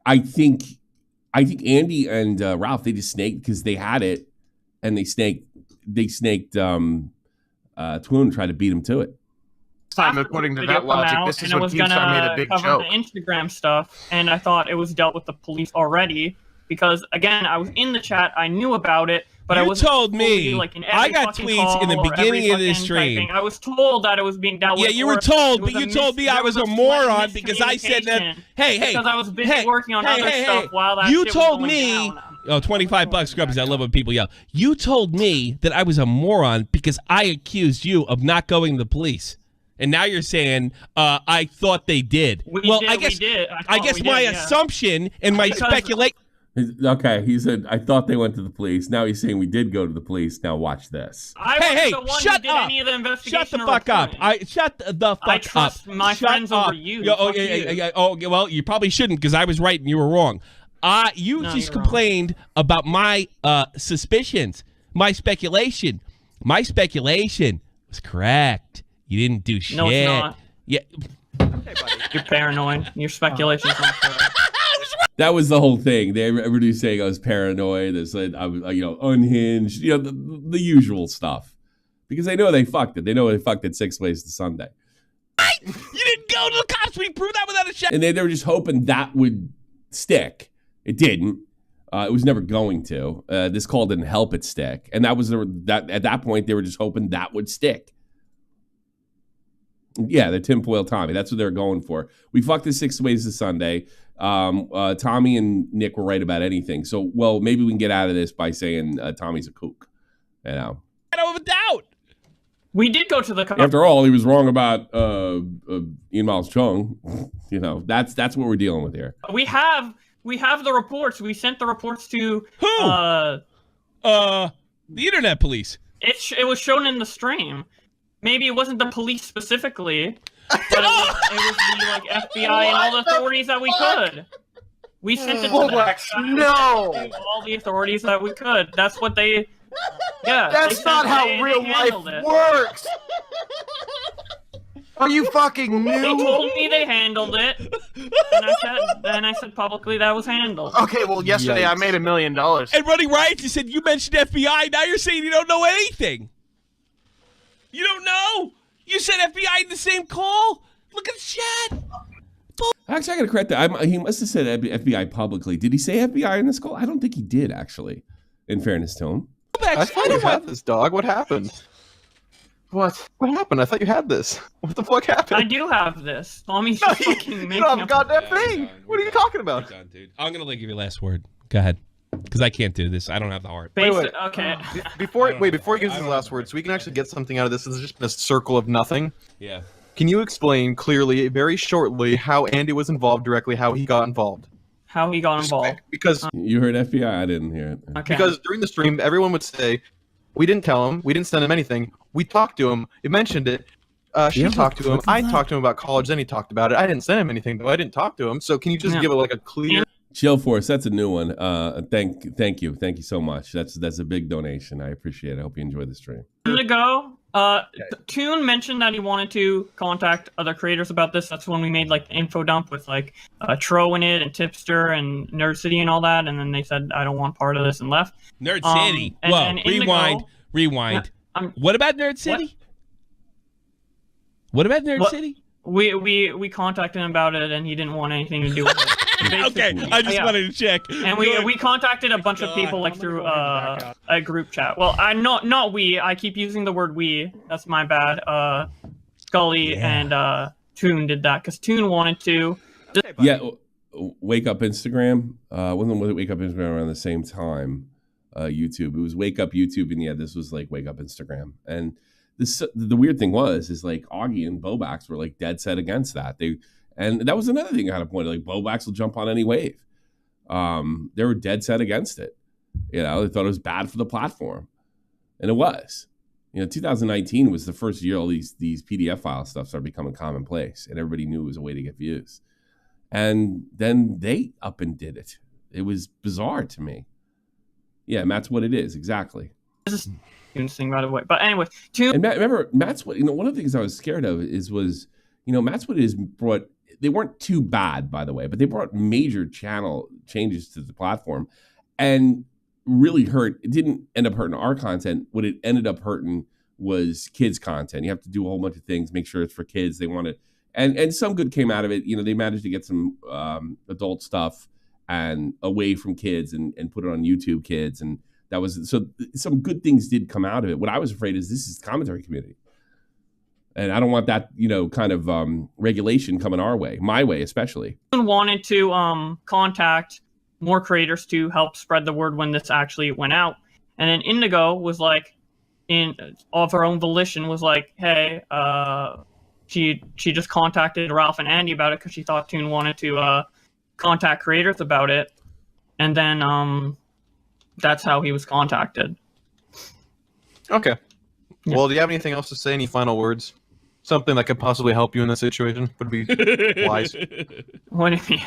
I think Andy and Ralph, they just snaked because they had it, and they snaked Twoon and tried to beat him to it. time, according to that logic, this is and it when was Keemstar made a gonna big cover joke. the Instagram stuff, and I thought it was dealt with the police already because again, I was in the chat, I knew about it, but I You was told me. like in I every got fucking tweets in the call or every beginning of this fucking stream. typing. I was told that it was being dealt Yeah, with. you were or told, it was but you a told me I there was a slight moron because I said that. miscommunication Hey, because I was busy hey, working on hey, other hey, stuff hey. while that You shit told was going me. down. Oh, $25, Scrubbies. I love when people yell. You told me that I was a moron because I accused you of not going to the police. And now you're saying I thought they did. We well, did, I guess we did. I guess we my did, yeah. assumption and my Because- speculation. Okay, he said, I thought they went to the police. Now he's saying we did go to the police. Now watch this. I Hey, was the one shut who did up. any of the investigation. Shut the or fuck up. reporting. Shut the fuck I trust up. my Shut friends up. over you. Yeah, oh, Fuck yeah, you. yeah, yeah. Oh, well, you probably shouldn't because I was right and you were wrong. You No, just you're wrong. complained about my suspicions, my speculation. My speculation was correct. You didn't do shit. No, it's not. Yeah. You're paranoid. Your speculation's not correct. That was the whole thing. Everybody was saying I was paranoid. They said I was, unhinged. The usual stuff. Because they know they fucked it. They know they fucked it 6 ways to Sunday. You didn't go to the cops. We proved that without a shadow. And they were just hoping that would stick. It didn't. It was never going to. This call didn't help it stick. And that was at that point they were just hoping that would stick. Yeah, the tinfoil Tommy. That's what they're going for. We fucked it 6 ways to Sunday. Tommy and Nick were right about anything. So, well, maybe we can get out of this by saying Tommy's a kook. Shadow of a doubt. We did go to the cops. After all, he was wrong about Ian Miles Chung. That's what we're dealing with here. We have the reports. We sent the reports to Who? The internet police. It was shown in the stream. Maybe it wasn't the police specifically, but it was the like FBI and all the authorities that we could. We sent it to Bowblax, them. no! To all the authorities that we could. That's what they. Yeah. That's they not said how they real handled life it. works! Are you fucking They new? told me they handled it, and I said publicly that was handled. Okay, well, yesterday I made $1 million. And Running Riots, you said you mentioned FBI. Now you're saying you don't know anything. You don't know? You said FBI in the same call? Look at the chat. Actually, I got to correct that. He must have said FBI publicly. Did he say FBI in this call? I don't think he did, actually, in fairness to him. I thought you had this, dog. What happened? What? What happened? I thought you had this. What the fuck happened? I do have this. Tommy's No, just you fucking don't making have a up. goddamn thing. What are you talking about? Done, dude. I'm going to give you the last word. Go ahead. Because I can't do this. I don't have the heart. Wait. Okay. Before he gives his last word, so we can actually get something out of this. This has just been a circle of nothing. Yeah. Can you explain clearly, very shortly, how Andy was involved directly, how he got involved? How he got involved. Because You heard FBI? I didn't hear it. Okay. because during the stream, everyone would say, "We didn't tell him. We didn't send him anything. We talked to him. We mentioned it. She talked to him. I talked to him about college. Then he talked about it. I didn't send him anything, though. I didn't talk to him. So can you just give it like a clear? Chill Force, that's a new one. Thank you so much. That's a big donation. I appreciate it. I hope you enjoy the stream. Ago, Toon mentioned that he wanted to contact other creators about this. That's when we made like the info dump with like Tro in it and Tipster and Nerd City and all that. And then they said, I don't want part of this and left. Nerd City. Whoa, rewind. What about Nerd City? What about Nerd City? We contacted him about it and he didn't want anything to do with it. Okay, I just wanted to check. And we contacted a bunch of people like through a group chat. Well, not we. I keep using the word we. That's my bad. Scully and Toon did that because Toon wanted to. Wake Up Instagram. Was it Wake Up Instagram around the same time? YouTube. It was Wake Up YouTube, and this was like Wake Up Instagram. And the weird thing is like Augie and Bowblax were like dead set against that. And that was another thing I had a point. Like Bowblax will jump on any wave. They were dead set against it. They thought it was bad for the platform, and it was. 2019 was the first year all these PDF file stuff started becoming commonplace, and everybody knew it was a way to get views. And then they up and did it. It was bizarre to me. Yeah, Matt's what it is exactly. This is interesting, by the way. But anyway, and remember, Matt's what one of the things I was scared of was Matt's what is brought. They weren't too bad, by the way, but they brought major channel changes to the platform and really hurt. It didn't end up hurting our content. What it ended up hurting was kids' content. You have to do a whole bunch of things, make sure it's for kids. They want it. And some good came out of it. They managed to get some adult stuff and away from kids and put it on YouTube Kids. And that was, so some good things did come out of it. What I was afraid is this is the commentary community. And I don't want that, kind of regulation coming our way, my way especially. Wanted to contact more creators to help spread the word when this actually went out. And then Indigo was like, of her own volition, was like, hey, she just contacted Ralph and Andy about it because she thought Toon wanted to contact creators about it. And then that's how he was contacted. Okay. Yeah. Well, do you have anything else to say? Any final words? Something that could possibly help you in this situation would be wise. What do you mean?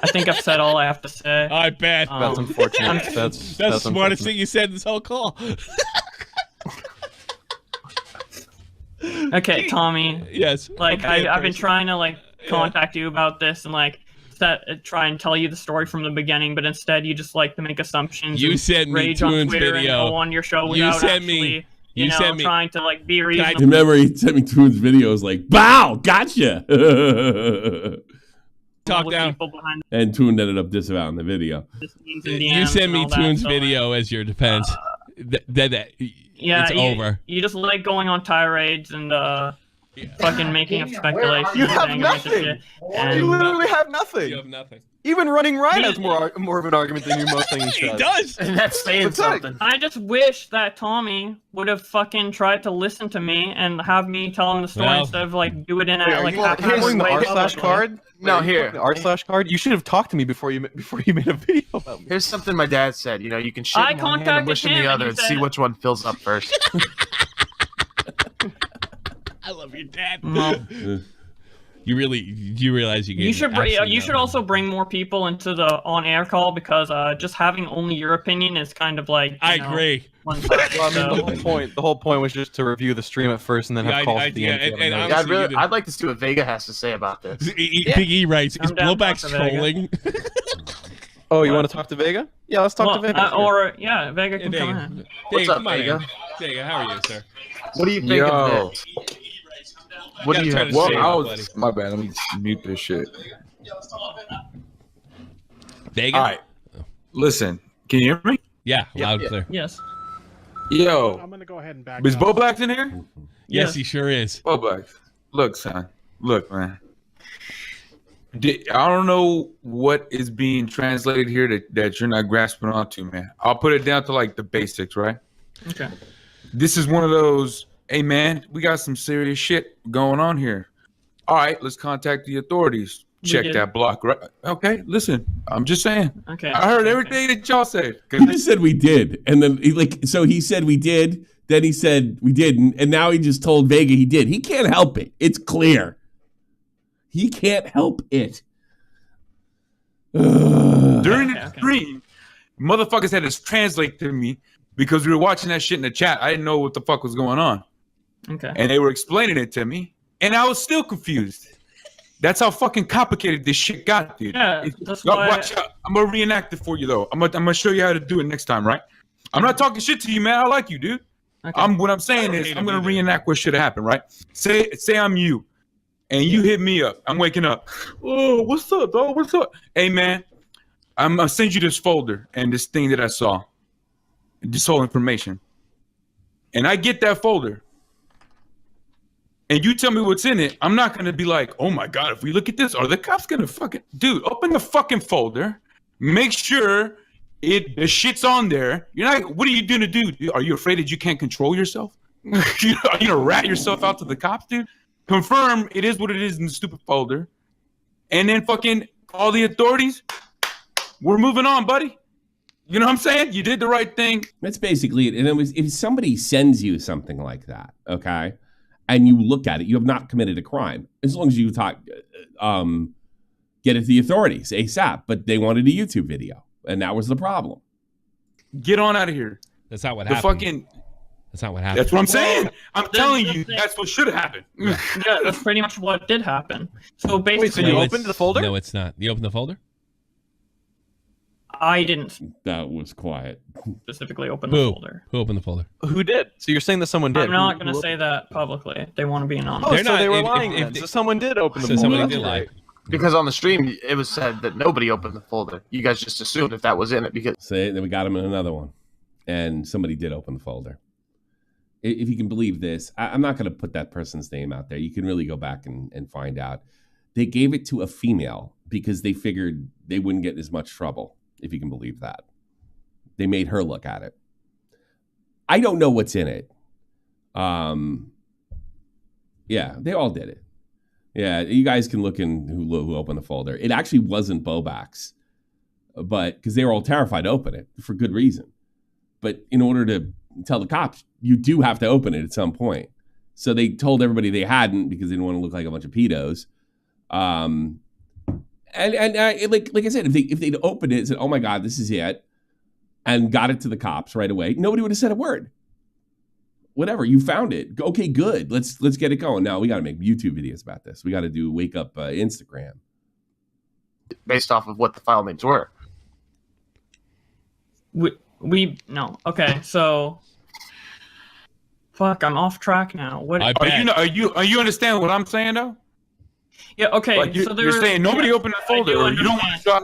I think I've said all I have to say. I bet. That's unfortunate. That's the smartest thing you said this whole call. Okay, Tommy. Yes. Like, okay, I've been trying to contact you about this and try and tell you the story from the beginning, but instead you just like to make assumptions. You sent me Toon's video. And go on your show without actually. You sent me trying to be reasonable. Remember, he sent me Toon's videos like, "Bow, gotcha." Talk down. And Toon ended up disavowing the video. You sent me Toon's video as your defense. It's over. You just like going on tirades and fucking making up speculations. You have nothing. You literally have nothing. You have nothing. Even Running Ryan has more of an argument than you most things. He does. And that's saying something. I just wish that Tommy would have fucking tried to listen to me and have me tell him the story instead of do it in a here's the r/card. No, here the r/card. You should have talked to me before you made a video about me. Here's something my dad said. You can shit in one hand and wish in the other and see which one fills up first. I love your dad. You realize you should also bring more people into the on-air call because just having only your opinion is kind of I agree. The whole point was just to review the stream at first and then have calls at the end. I'd like to see what Vega has to say about this. Big E writes, "Is Bowblax trolling?" Oh, you want to talk to Vega? Yeah, let's talk to Vega. Vega can come in. What's up, Vega? Vega, how are you, sir? What do you think of this? What do you have to say? My bad. Let me mute this shit. Vega? All right. Listen, can you hear me? Yeah, loud and clear. Yes. Yo. I'm gonna go ahead and back. Is Bowblax in here? Yes, he sure is. Bowblax. Look, son. Look, man. I don't know what is being translated here that you're not grasping onto, man. I'll put it down to the basics, right? Okay. This is one of those, hey, man, we got some serious shit going on here. All right, let's contact the authorities. Check that block, right? Okay, listen, I'm just saying. Okay. I heard everything that y'all said. He just said we did. And then he said we did. Then he said we didn't, and now he just told Vega he did. He can't help it. It's clear. He can't help it. During the stream, motherfuckers had to translate to me because we were watching that shit in the chat. I didn't know what the fuck was going on. Okay. And they were explaining it to me, and I was still confused. That's how fucking complicated this shit got, dude. Yeah, that's why. Watch out. I'm gonna reenact it for you though. I'm gonna show you how to do it next time, right? I'm not talking shit to you, man. I like you, dude. Okay. What I'm saying is I'm gonna reenact what should have happened, right? Say I'm you, and you hit me up. I'm waking up. Oh, what's up, dog? What's up? Hey, man, I'm gonna send you this folder and this thing that I saw, this whole information, and I get that folder. And you tell me what's in it, I'm not gonna be like, oh my God, if we look at this, are the cops gonna fucking dude, open the fucking folder, make sure the shit's on there. You're not what are you gonna do? Are you afraid that you can't control yourself? Are you gonna rat yourself out to the cops, dude? Confirm it is what it is in the stupid folder. And then fucking call the authorities. We're moving on, buddy. You know what I'm saying? You did the right thing. That's basically it. And it was, if somebody sends you something like that, okay, and you look at it, you have not committed a crime. As long as you get it to the authorities ASAP. But they wanted a YouTube video, and that was the problem. Get on out of here. That's not what The happened. fucking. That's not what happened. That's what I'm saying. I'm telling the you, thing- that's what should have happened. Yeah, that's pretty much what did happen. So Wait, so basically, you No, opened the folder? No, it's not. You opened the folder? I didn't That was quiet. specifically open the Who? folder. Who opened the folder? Who did? So you're saying that someone did? I'm not Who going to say that publicly. They want to be anonymous. Oh, They're so not- they were if- lying. if then. they- So someone did open the So folder. somebody That's did lie. great. Because on the stream, it was said that nobody opened the folder. You guys just assumed if that was in it because Say then we got him in another one, and somebody did open the folder. If you can believe this, I'm not going to put that person's name out there. You can really go back and find out. They gave it to a female because they figured they wouldn't get in as much trouble, if you can believe that. They made her look at it. I don't know what's in it. Yeah, they all did it. Yeah, you guys can look in who opened the folder. It actually wasn't Bowblax, but because they were all terrified to open it for good reason. But in order to tell the cops, you do have to open it at some point. So they told everybody they hadn't because they didn't want to look like a bunch of pedos. And like I said, if they'd opened it and said, "Oh my God, this is it," and got it to the cops right away, nobody would have said a word. Whatever, you found it. Okay, good. Let's get it going. Now we got to make YouTube videos about this. We got to do wake up Instagram. based off of what the file names were. We no. Okay, so fuck, I'm off track now. What? I bet. Are you understand what I'm saying though? Yeah. Okay. Like so you're saying nobody yeah, opened the I folder. do Or you don't want to shot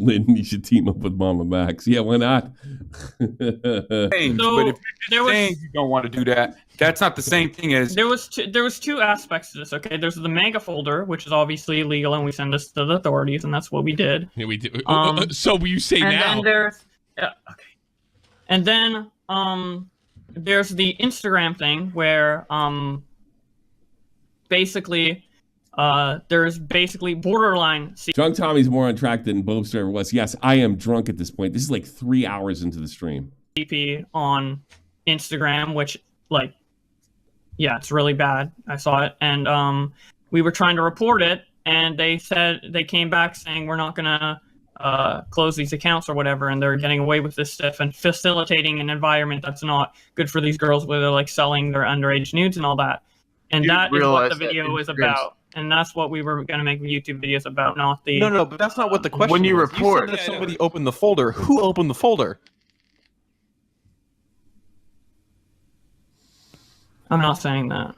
Lynn, you should team up with Mama Max. Yeah, why not? things, So, but if there you're was- saying you don't want to do that, that's not the same thing as There was two aspects to this. Okay, there's the mega folder, which is obviously illegal, and we send this to the authorities, and that's what we did. Yeah, we do. Um, So you say And now? then there's okay, and then there's the Instagram thing where basically there's basically borderline Drunk Tommy's more on track than Bobster ever was. Yes, I am drunk at this point. This is like 3 hours into the stream. CP on Instagram, which like, yeah, it's really bad. I saw it, and we were trying to report it, and they said they came back saying we're not gonna close these accounts or whatever, and they're getting away with this stuff and facilitating an environment that's not good for these girls, where they're like selling their underage nudes and all that. And You that is what realize the that video is Instagram's- about, and that's what we were gonna make YouTube videos about, not the. No, but that's not what the question When you was. report- said that somebody opened the folder. Who opened the folder? I'm not saying that.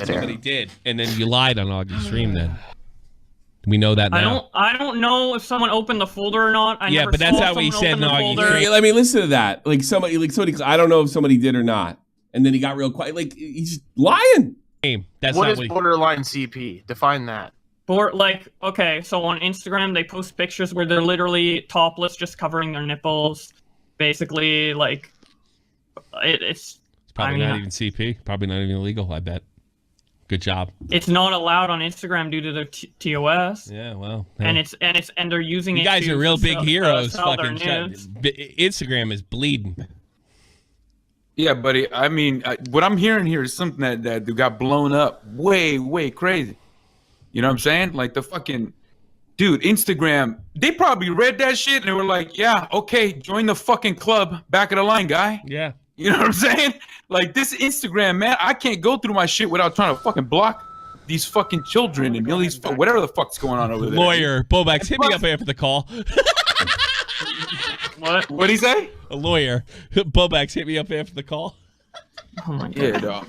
Somebody did, and then you lied on Augie's stream. Then we know that now. I don't know if someone opened the folder or not. I Yeah, never but that's saw not what he someone said open in the Augie's folder. stream. Let me listen to that. Like somebody, I don't know if somebody did or not. And then he got real quiet. Like he's just lying. That's What not is what he, borderline CP? Define that. Okay, so on Instagram they post pictures where they're literally topless, just covering their nipples. Basically, like it's probably I mean, not even CP. Probably not even illegal. I bet. Good job. it's not allowed on Instagram due to their TOS, Yeah, well. and hey. and they're using You it. guys to are real big sell- heroes. sell their Fucking nudes. Instagram is bleeding. Yeah, buddy. I mean, what I'm hearing here is something that got blown up way crazy. You know what I'm saying? Like the fucking dude, Instagram. They probably read that shit and they were like, "Yeah, okay, join the fucking club, back of the line, guy." Yeah. You know what I'm saying? Like this Instagram, man. I can't go through my shit without trying to fucking block these fucking children and all these whatever the fuck's going on over there. Lawyer, Bowblax, hit me up after the call. What? What'd he say? A lawyer. Bowblax, hit me up after the call. Oh my god. Yeah, dog.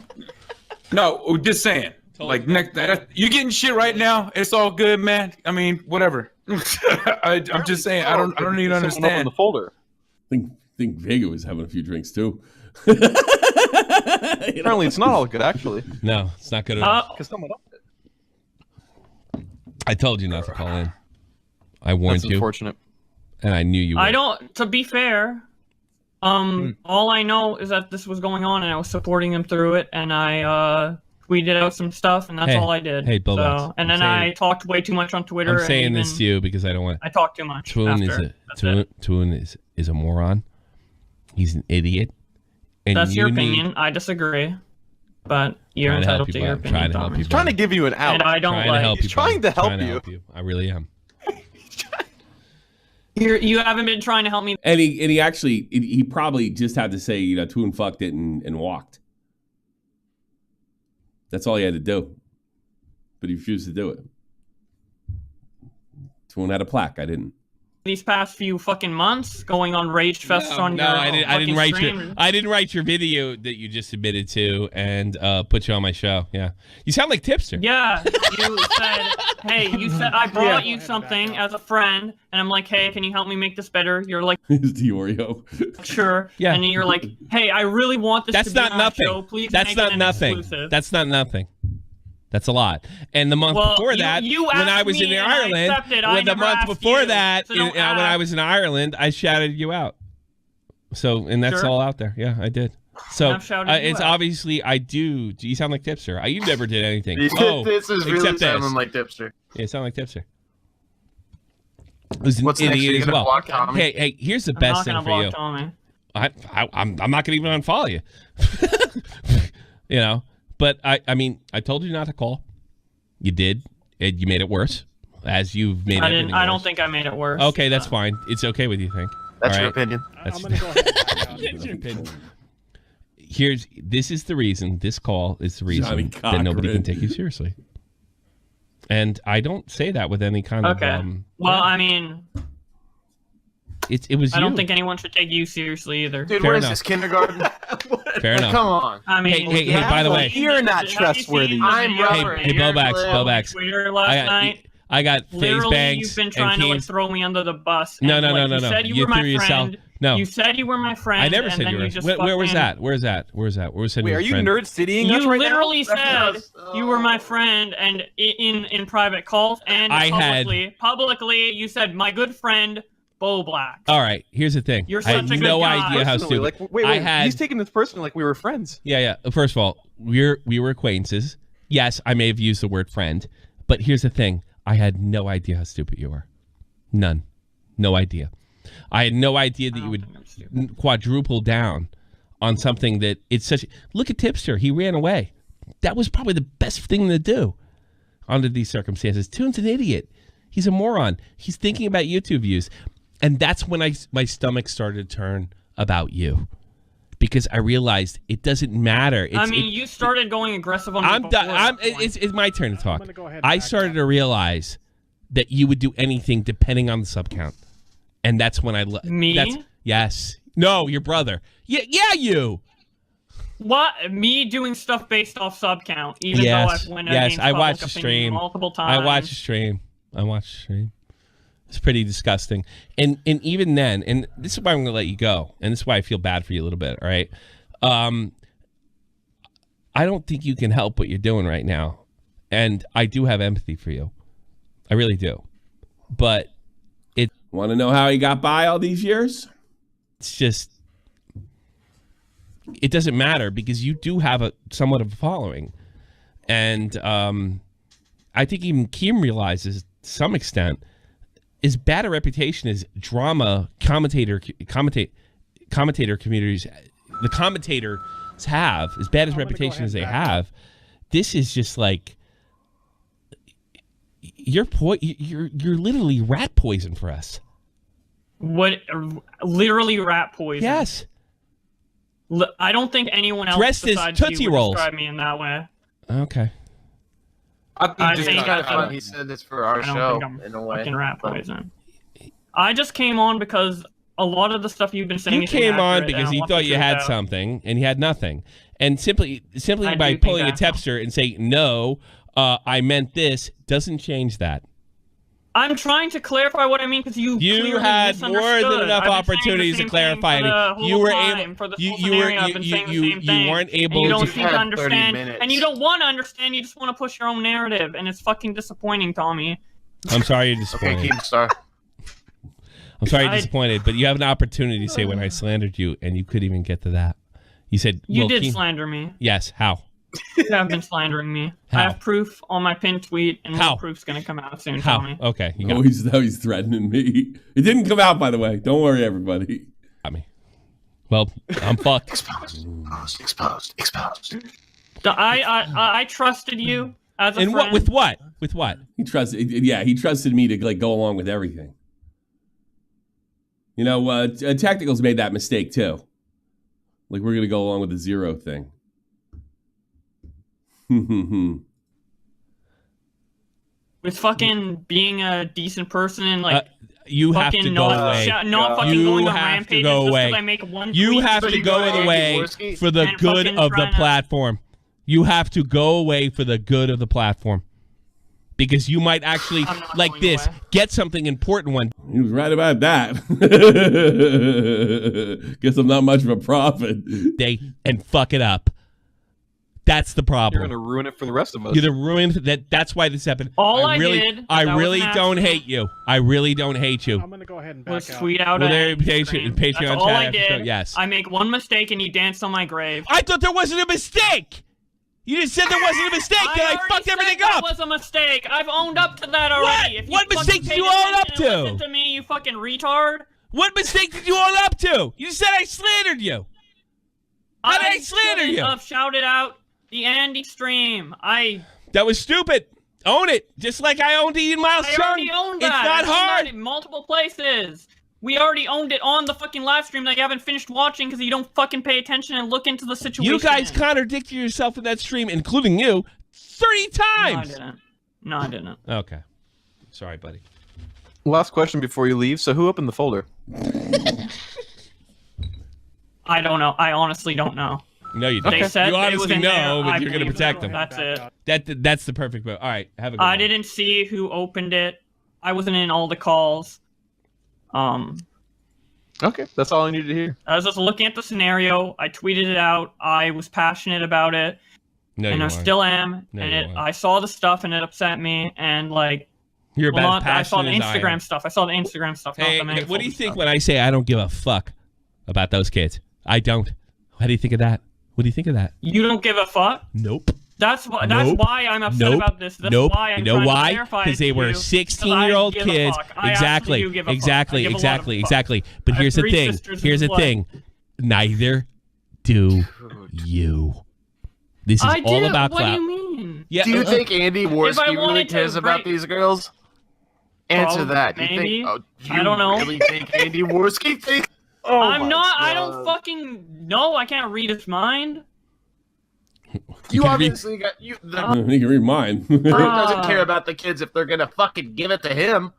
No, just saying. Like next, you're getting shit right now. It's all good, man. I mean, whatever. I'm just saying. I don't even On understand. the folder. I think Vega was having a few drinks too. Apparently, it's not all good, actually. No, it's not good at all. Because someone else did. I told you not to call in. I warned That's you, unfortunate. and I knew you would. I don't. To be fair, all I know is that this was going on, and I was supporting him through it, and I tweeted out some stuff, and that's Hey, all I did. hey, Bowblax, So, and I'm then saying- I talked way too much on Twitter. I'm saying and this even- to you because I don't want. I talked too much. Toon after. is a moron. He's an idiot. And That's your you need- opinion. I disagree, but you're Trying to help entitled you, to your bud. Trying opinion. to help Thomas. you, He's trying to give you an out. And I don't Trying to like. help He's you. trying bud. to help Trying to you. help you. I really am. You haven't been trying to help me. And he actually he probably just had to say, you know, Toon fucked it and walked. That's all he had to do. But he refused to do it. Toon had a plaque. I didn't. These past few fucking months, going on rage fests on your I didn't fucking write stream. your. I didn't write your video that you just submitted to and put you on my show. Yeah, you sound like Tipster. Yeah, you said, hey, you said I brought you something as a friend, and I'm like, hey, can you help me make this better? You're like, It's the Oreo. sure. Yeah. And then you're like, hey, I really want this That's to be not on my nothing. show. Please That's make not it an nothing. exclusive. That's not nothing. That's a lot. And the month Well, before you- that, you when I asked was in me and I Ireland, accepted. I when the never month asked before you, that, so don't when I was in Ireland, I shouted you out. So, and that's Sure. all out there. Yeah, I did. So I've shouted you it's out. obviously I do. You sound like Tipster. You never did anything. This is really except sounding this. like Dipster. Yeah, you sound like Tipster. Who's an What's next? Are idiot you as gonna well. block Tommy? Hey, here's the I'm best not thing gonna for block you. Tommy. I'm not gonna even unfollow you. You know, but I mean, I told you not to call. You did, and you made it worse, as you've made everything I don't worse. think I made it worse. Okay, that's fine. It's okay with you, think. That's All your right? opinion. That's, I'm gonna go ahead. that's your opinion. This is the reason. This call is the reason Johnny that nobody can Cochran. take you seriously. And I don't say that with any kind Okay. of. Well, yeah. I mean, It was I you. don't think anyone should take you seriously either. Dude, Fair what is enough. this, kindergarten? Fair enough. Come on. I mean, Hey, by the way- You're not have you trustworthy. seen the I'm video rubber. Hey, you're Bowblax, on Bowblax. Twitter last night. I got phase Literally, bangs you've been and trying to like teams. throw me under the bus. No, and, no, like, no, no, You no. said you You were my threw yourself- friend. No. You said you were my friend. I never and said then you were. just Where was fucking- that? Where's that? Where's that? Where was Wait, are you friend? nerd citying us You right literally now? said you were my friend, and in private calls and I had- publicly, you said my good friend Bowblax. All right. Here's the thing. You're I had such a good no guy. idea how Personally, stupid. like, wait, I had. he's taking this personally like we were friends. Yeah. First of all, we were acquaintances. Yes, I may have used the word friend, but here's the thing: I had no idea how stupid you were. None. No idea. I had no idea that you would quadruple down on something that it's such. Look at Tipster. He ran away. That was probably the best thing to do under these circumstances. Toon's an idiot. He's a moron. He's thinking about YouTube views. And that's when my stomach started to turn about you. Because I realized it doesn't matter. You started going aggressive on me I'm before done. that point. It's my turn to talk. gonna go ahead and I back started up. to realize that you would do anything depending on the sub count. And that's when I... Me? Yes. No, your brother. Yeah, you. What? Me doing stuff based off sub count, even though Yes. I've went Yes, against I public watched the opinion stream. multiple times. I watched the stream. It's pretty disgusting. And even then, and this is why I'm going to let you go, and this is why I feel bad for you a little bit, all right? I don't think you can help what you're doing right now. And I do have empathy for you. I really do. But Want to know how he got by all these years? it's just, it doesn't matter because you do have somewhat of a following. And I think even Kim realizes to some extent as bad a reputation as drama commentator communities the commentators have, as bad as reputation as they have, this is just like you're literally rat poison for us. What? Literally rat poison? Yes. I don't think anyone else dressed as besides Tootsie you would Rolls describe me in that way. Okay. I think Kind of fun. He said this for our I don't show think I'm in a way. fucking rat poison. I just came on because a lot of the stuff you've been saying. You is came on inaccurate, because and I you want thought the you truth had out. something and you had nothing, and simply I by do think pulling a that. Tepster and saying no, I meant this doesn't change that. I'm trying to clarify what I mean because you clearly had more than misunderstood. enough I've been saying the opportunities to same clarify thing for it. the whole You were time, able- for this you- whole you were- scenario, I've been you- saying the you- same you thing, weren't and able you to- don't You've seem to had 30 understand, minutes. and you don't want to understand. You just want to push your own narrative, and it's fucking disappointing, Tommy. I'm sorry you're Okay, disappointed. Keemstar. I'm sorry you're I- disappointed, but you have an opportunity to say when I slandered you, and you couldn't even get to that. You said You well, did slander me. Yes. How? You have been slandering me. How? I have proof on my pinned tweet, and How? more proof's gonna come out soon, How? Tommy. Okay, you got Now he's threatening me. It didn't come out, by the way. Don't worry, everybody. me. Well, I'm fucked. Exposed. I trusted you as a And friend. what? With what? With what? He trusted me to like go along with everything. You know, Tactical's made that mistake too. Like we're gonna go along with the zero thing. With fucking being a decent person and like You have fucking to go not, away. not fucking You going on have to rampages go just away. because I make one You tweet. have So to you go go away Jaworski? for the And good fucking of the trying to- platform. You have to go away for the good of the platform. Because you might actually, I'm not like going this, away. get something important one. He was right about that. Guess I'm not much of a prophet. day and fuck it up. That's the You're problem. gonna ruin it for the rest of us. You're the ruin that. That's why this happened. All I really, did, I that was really an don't accident. hate you. I really don't hate you. I'm gonna go ahead and back was out. tweet out Well, a there, end Patreon- screen. Patreon That's all chat I after show, did. yes. I make one mistake and he danced on my grave. I thought there wasn't a mistake. You just said there wasn't a mistake. Then I already fucked said everything that up. was a mistake. I've owned up to that already. If you What fucking mistake did paid you own up attention and to? Listen to me, you fucking retard. What mistake did you own up to? You said I slandered you. How did I slander shouldn't you? have shouted out the Andy stream. That was stupid. Own it. Just like I owned Ian Miles I Chung. already owned It's that. not I owned hard. that in multiple places. We already owned it on the fucking live stream that you haven't finished watching because you don't fucking pay attention and look into the situation. You guys contradicted yourself in that stream, including you, 30 times. No, I didn't. Okay. Sorry, buddy. Last question before you leave. So who opened the folder? I don't know. I honestly don't know. No, you don't. They said you it was honestly in know, there. but I you're going to believe protect them. them. That's it. That's the perfect vote. All right, have a good I one. didn't see who opened it. I wasn't in all the calls. Okay, that's all I needed to hear. I was just looking at the scenario. I tweeted it out. I was passionate about it, No, and you I weren't. still am. No, and you it, weren't. I saw the stuff, and it upset me. And like, You're well, about not, I saw the passionate as I am. Instagram stuff. I saw the Instagram stuff. Hey, not the what do you Manifold think stuff. when I say I don't give a fuck about those kids? I don't. How do you think of that? What do you think of that? You don't give a fuck. Nope. That's why. Nope. That's why I'm upset Nope. about this. That's Nope. why I'm You know trying why? to clarify Because it they to were you, 16-year-old because I give a kids. fuck. I Exactly. actually do give a fuck. Exactly. I give a lot of Exactly. fuck. Exactly. But I have here's the 3 thing. sisters Here's the as well. thing. Neither do you. This is I all do. about What clout. do you mean? Yeah. Do you think Andy I Worski really wanted to cares about break- these girls? Answer Probably, that. Do you maybe. think, I don't know. Really think Andy Worski thinks? Oh I'm my not. I God. don't fucking know. I can't read his mind. You can read- obviously got you. The You can read mine. Bert doesn't care about the kids if they're gonna fucking give it to him,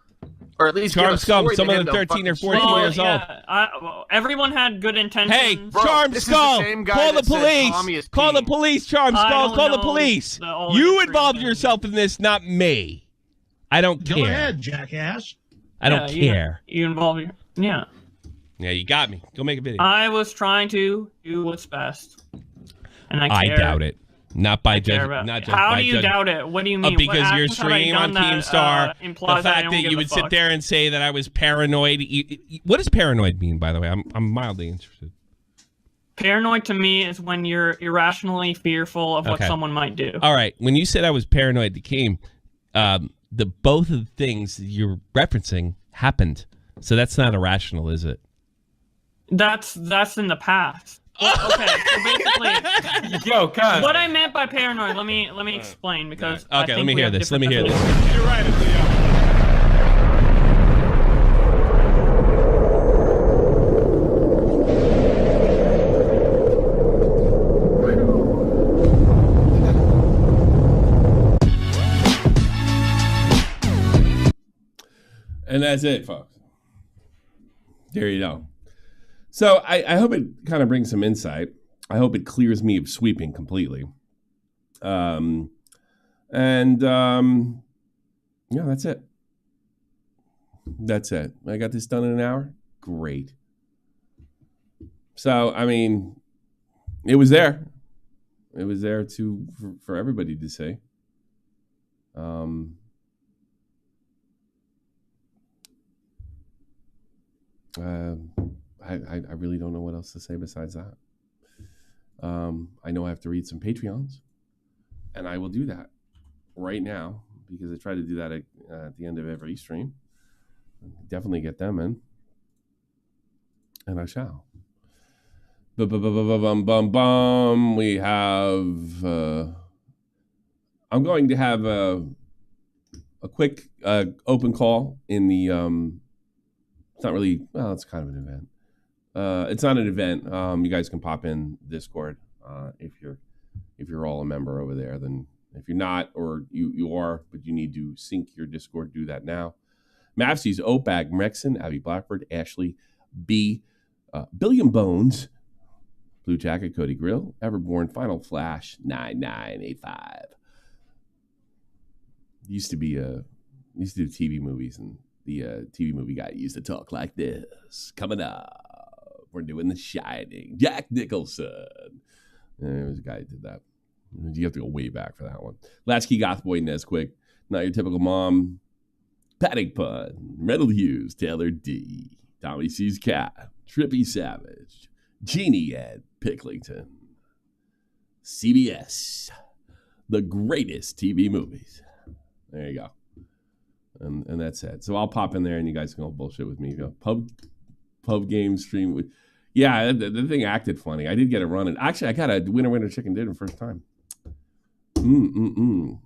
or at least give Charm a Scum, story some to of him them to 13 or fucking 14 show. years old. Well, everyone had good intentions. Hey, Bro, Charm this is the Skull, same guy call the that said police. Tommy is Call the peeing. police, Charm I Skull. don't Call the know police. all the You history involved of it. yourself in this, not me. I don't care. Go ahead, jackass. I don't Yeah, care. You involve your. Yeah. Yeah, you got me. Go make a video. I was trying to do what's best, and I care. doubt it. Not by Care judging. about Not it. just How by do you judging. doubt it? What do you mean? Because What your actions have I stream on done that, Keemstar, implies the that I fact don't that give you a would sit fuck? there and say that I was paranoid. What does paranoid mean, by the way? I'm mildly interested. Paranoid to me is when you're irrationally fearful of what Okay. someone might do. All right. When you said I was paranoid to Keem, the both of the things that you're referencing happened. So that's not irrational, is it? That's in the past. Okay, so basically, Yo, Kyle. what I meant by paranoid, let me explain because I Okay, think let me we hear have this. Let different me hear this. definitions. You're right, Leo. And that's it, folks. There you go. So I hope it kind of brings some insight. I hope it clears me of sweeping completely. Yeah, that's it. That's it. I got this done in an hour. Great. So, I mean, it was there. It was there for everybody to see. I really don't know what else to say besides that. I know I have to read some Patreons, and I will do that right now because I try to do that at the end of every stream. Definitely get them in, and I shall. We have. I'm going to have a quick open call in the. It's not really. Well, it's kind of an event. It's not an event. You guys can pop in Discord if you're all a member over there. Then if you're not, or you are, but you need to sync your Discord, do that now. Mavsies, Opag, Mrexon, Abby Blackbird, Ashley B, Billion Bones, Blue Jacket, Cody Grill, Everborn, Final Flash, 9985. Used to do TV movies, and the TV movie guy used to talk like this. Coming up, we're doing The Shining. Jack Nicholson. There was a guy who did that. You have to go way back for that one. Latchkey Gothboy Nesquick, Not Your Typical Mom, Paddington, Metal Hughes, Taylor D, Tommy C's Cat, Trippy Savage, Jeannie Ed Picklington, CBS, the greatest TV movies. There you go. And that's it. So I'll pop in there and you guys can all bullshit with me. You go pub game stream with. Yeah, the thing acted funny. I did get it running. Actually, I got a winner chicken dinner first time. And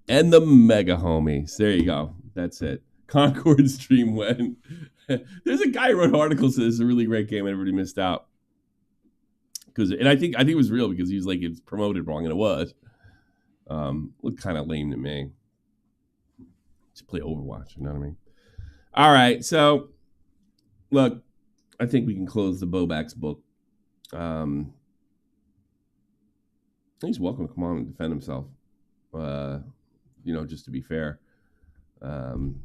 the mega homies. There you go. That's it. Concord stream went. There's a guy who wrote articles that it's a really great game and everybody missed out. And I think it was real because he was like, it's promoted wrong, and it was. Looked kind of lame to me. Just play Overwatch, you know what I mean? All right, so look, I think we can close the Bowblax book. He's welcome to come on and defend himself. Just to be fair. I'm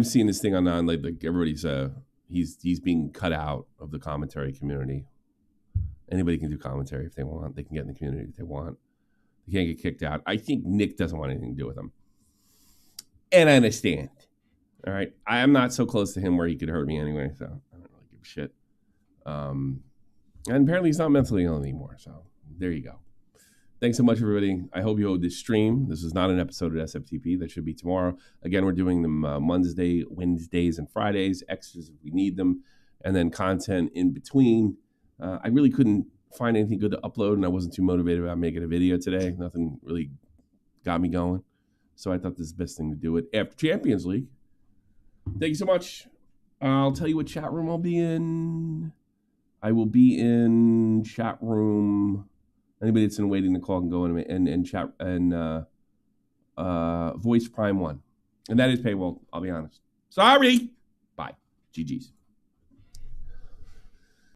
seeing this thing on like everybody's he's being cut out of the commentary community. Anybody can do commentary if they want. They can get in the community if they want. They can't get kicked out. I think Nick doesn't want anything to do with him. And I understand. All right. I am not so close to him where he could hurt me anyway, so I don't really give a shit. And apparently he's not mentally ill anymore, so there you go. Thanks so much, everybody. I hope you owed this stream. This is not an episode of SFTP. That should be tomorrow. Again, we're doing them Wednesdays, and Fridays, extras if we need them, and then content in between. I really couldn't find anything good to upload, and I wasn't too motivated about making a video today. Nothing really got me going. So I thought this is the best thing to do it after Champions League. Thank you so much. I'll tell you what chat room I'll be in. I will be in chat room. Anybody that's in waiting to call can go in and chat and voice Prime 1. And that is paywall, I'll be honest. Sorry. Bye. GG's.